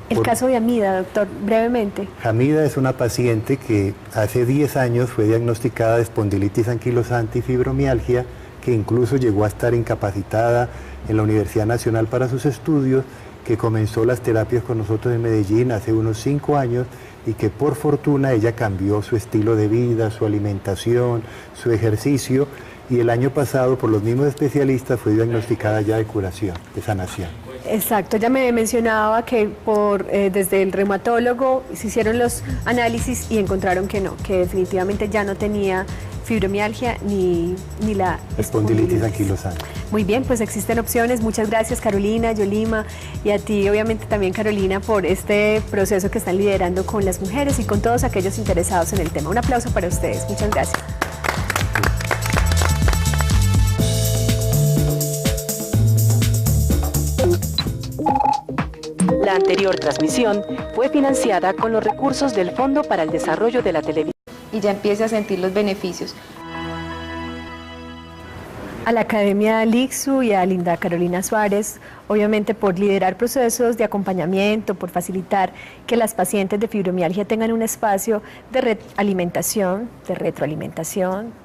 El caso de Hamida, doctor, brevemente. Hamida es una paciente que hace 10 años fue diagnosticada de espondilitis anquilosante y fibromialgia, que incluso llegó a estar incapacitada en la Universidad Nacional para sus estudios, que comenzó las terapias con nosotros en Medellín hace unos 5 años y que por fortuna ella cambió su estilo de vida, su alimentación, su ejercicio, y el año pasado por los mismos especialistas fue diagnosticada ya de curación, de sanación. Exacto, ella me mencionaba que desde el reumatólogo se hicieron los análisis y encontraron que no, que definitivamente ya no tenía fibromialgia ni la espondilitis anquilosante. Muy bien, pues existen opciones. Muchas gracias, Carolina, Yolima, y a ti obviamente también, Carolina, por este proceso que están liderando con las mujeres y con todos aquellos interesados en el tema. Un aplauso para ustedes. Muchas gracias. La anterior transmisión fue financiada con los recursos del Fondo para el Desarrollo de la Televisión. Y ya empiece a sentir los beneficios. A la Academia Lixu y a Linda Carolina Suárez, obviamente por liderar procesos de acompañamiento, por facilitar que las pacientes de fibromialgia tengan un espacio de retroalimentación,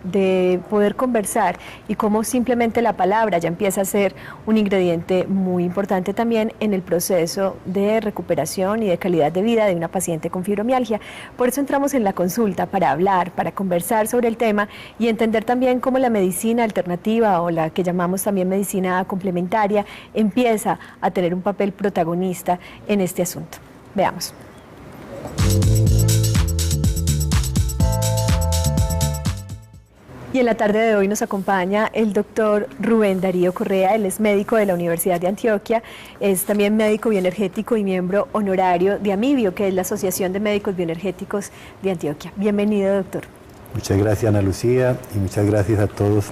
de poder conversar, y cómo simplemente la palabra ya empieza a ser un ingrediente muy importante también en el proceso de recuperación y de calidad de vida de una paciente con fibromialgia. Por eso entramos en la consulta, para hablar, para conversar sobre el tema y entender también cómo la medicina alternativa, o la que llamamos también medicina complementaria, empieza a tener un papel protagonista en este asunto. Veamos. Y en la tarde de hoy nos acompaña el doctor Rubén Darío Correa. Él es médico de la Universidad de Antioquia, es también médico bioenergético y miembro honorario de Amivio, que es la Asociación de Médicos Bioenergéticos de Antioquia. Bienvenido, doctor. Muchas gracias, Ana Lucía, y muchas gracias a todos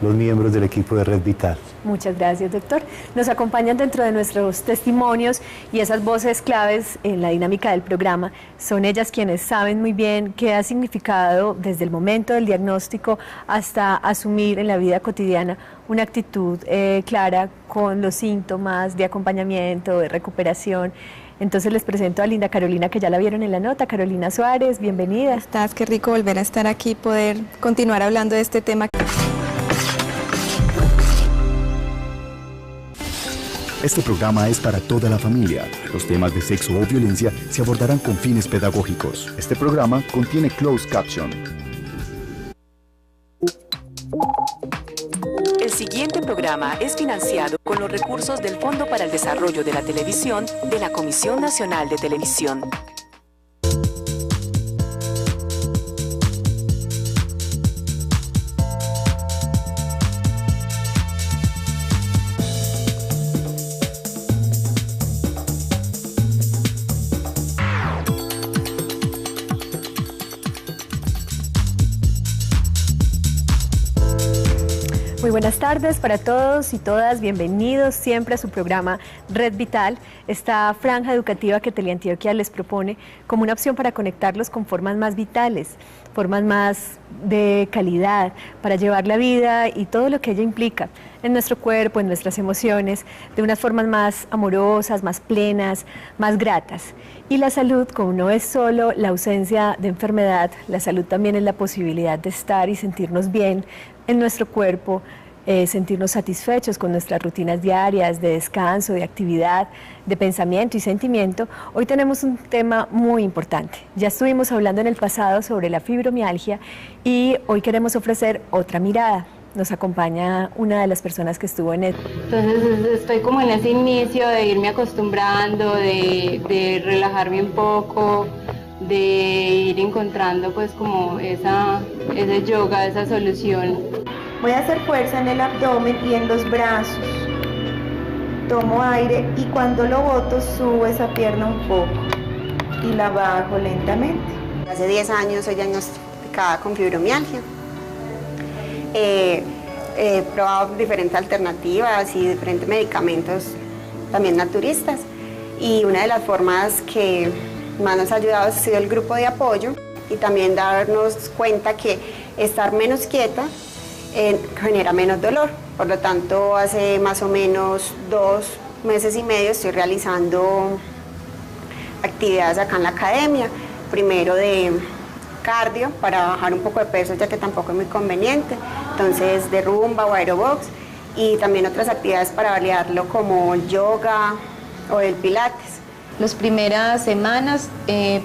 los miembros del equipo de Red Vital. Muchas gracias, doctor. Nos acompañan dentro de nuestros testimonios, y esas voces claves en la dinámica del programa son ellas quienes saben muy bien qué ha significado desde el momento del diagnóstico hasta asumir en la vida cotidiana una actitud clara con los síntomas de acompañamiento, de recuperación. Entonces les presento a Linda Carolina, que ya la vieron en la nota. Carolina Suárez, bienvenida. ¿Cómo estás? Qué rico volver a estar aquí, poder continuar hablando de este tema. Este programa es para toda la familia. Los temas de sexo o violencia se abordarán con fines pedagógicos. Este programa contiene closed caption. El siguiente programa es financiado con los recursos del Fondo para el Desarrollo de la Televisión de la Comisión Nacional de Televisión. Muy buenas tardes para todos y todas, bienvenidos siempre a su programa Red Vital, esta franja educativa que Teleantioquia les propone como una opción para conectarlos con formas más vitales, formas más de calidad, para llevar la vida y todo lo que ella implica en nuestro cuerpo, en nuestras emociones, de unas formas más amorosas, más plenas, más gratas. Y la salud, como no es solo la ausencia de enfermedad, la salud también es la posibilidad de estar y sentirnos bien en nuestro cuerpo, sentirnos satisfechos con nuestras rutinas diarias de descanso, de actividad, de pensamiento y sentimiento. Hoy tenemos un tema muy importante. Ya estuvimos hablando en el pasado sobre la fibromialgia y hoy queremos ofrecer otra mirada. Nos acompaña una de las personas que estuvo en él. Entonces estoy como en ese inicio de irme acostumbrando, de relajarme un poco, de ir encontrando pues como ese yoga, esa solución. Voy a hacer fuerza en el abdomen y en los brazos. Tomo aire y cuando lo boto subo esa pierna un poco y la bajo lentamente. Hace 10 años soy diagnosticada con fibromialgia. He probado diferentes alternativas y diferentes medicamentos también naturistas, y una de las formas que más nos ha ayudado ha sido el grupo de apoyo y también darnos cuenta que estar menos quieta genera menos dolor. Por lo tanto, hace más o menos 2 meses y medio estoy realizando actividades acá en la academia, primero de cardio para bajar un poco de peso, ya que tampoco es muy conveniente, entonces de rumba o aerobox, y también otras actividades para variarlo como el yoga o el pilates. Las primeras semanas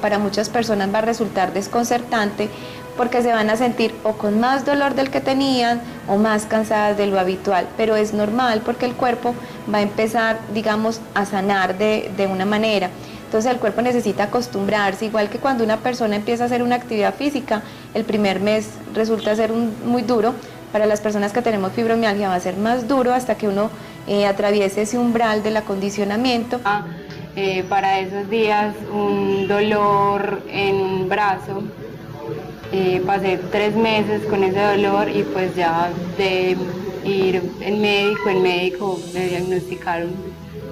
para muchas personas va a resultar desconcertante porque se van a sentir o con más dolor del que tenían o más cansadas de lo habitual, pero es normal porque el cuerpo va a empezar, digamos, a sanar de una manera. Entonces el cuerpo necesita acostumbrarse, igual que cuando una persona empieza a hacer una actividad física, el primer mes resulta ser muy duro. Para las personas que tenemos fibromialgia va a ser más duro hasta que uno atraviese ese umbral del acondicionamiento. Para esos días un dolor en un brazo, pasé 3 meses con ese dolor y pues ya de ir en médico me diagnosticaron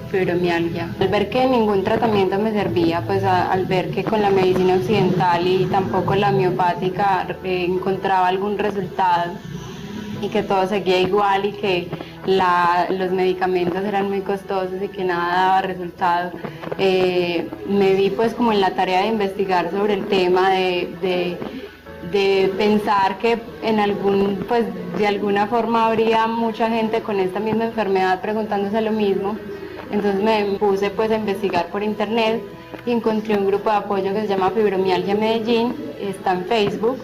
fibromialgia. Al ver que ningún tratamiento me servía, pues al ver que con la medicina occidental y tampoco la homeopática encontraba algún resultado y que todo seguía igual y que los medicamentos eran muy costosos y que nada daba resultado, me vi pues como en la tarea de investigar sobre el tema, de pensar que de alguna forma habría mucha gente con esta misma enfermedad preguntándose lo mismo. Entonces me puse pues a investigar por internet y encontré un grupo de apoyo que se llama Fibromialgia Medellín, está en Facebook,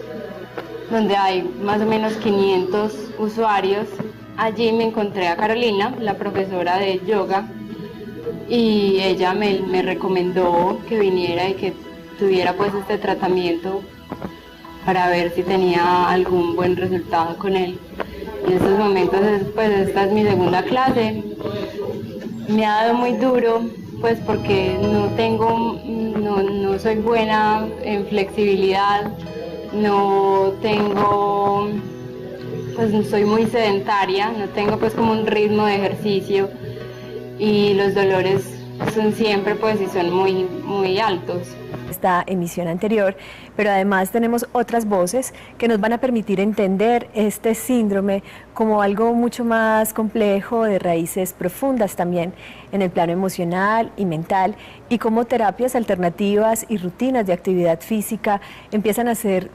donde hay más o menos 500 usuarios. Allí me encontré a Carolina, la profesora de yoga, y ella me recomendó que viniera y que tuviera pues este tratamiento para ver si tenía algún buen resultado con él. En estos momentos pues esta es mi segunda clase. Me ha dado muy duro, pues porque no soy buena en flexibilidad, pues soy muy sedentaria, no tengo pues como un ritmo de ejercicio y los dolores son siempre pues y son muy, muy altos. Esta emisión anterior, pero además tenemos otras voces que nos van a permitir entender este síndrome como algo mucho más complejo, de raíces profundas también en el plano emocional y mental, y cómo terapias alternativas y rutinas de actividad física empiezan a ser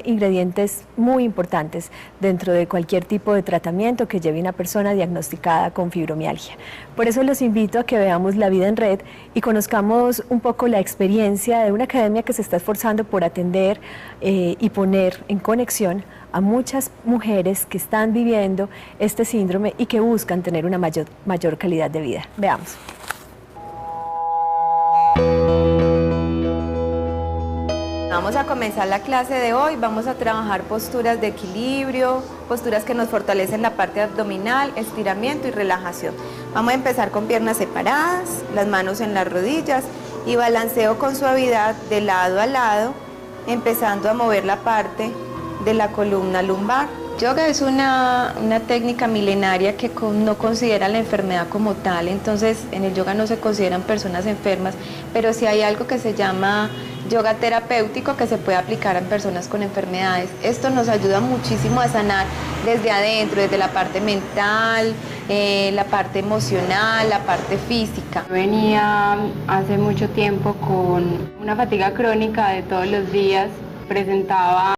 ingredientes muy importantes dentro de cualquier tipo de tratamiento que lleve una persona diagnosticada con fibromialgia. Por eso los invito a que veamos La Vida en Red y conozcamos un poco la experiencia de una academia que se está esforzando por atender y poner en conexión a muchas mujeres que están viviendo este síndrome y que buscan tener una mayor calidad de vida. Veamos. Vamos a comenzar la clase de hoy, vamos a trabajar posturas de equilibrio, posturas que nos fortalecen la parte abdominal, estiramiento y relajación. Vamos a empezar con piernas separadas, las manos en las rodillas y balanceo con suavidad de lado a lado, empezando a mover la parte de la columna lumbar Yoga es una técnica milenaria que no considera la enfermedad como tal, entonces en el yoga no se consideran personas enfermas, pero sí hay algo que se llama yoga terapéutico que se puede aplicar en personas con enfermedades. Esto nos ayuda muchísimo a sanar desde adentro, desde la parte mental, la parte emocional, la parte física. Venía hace mucho tiempo con una fatiga crónica de todos los días, presentaba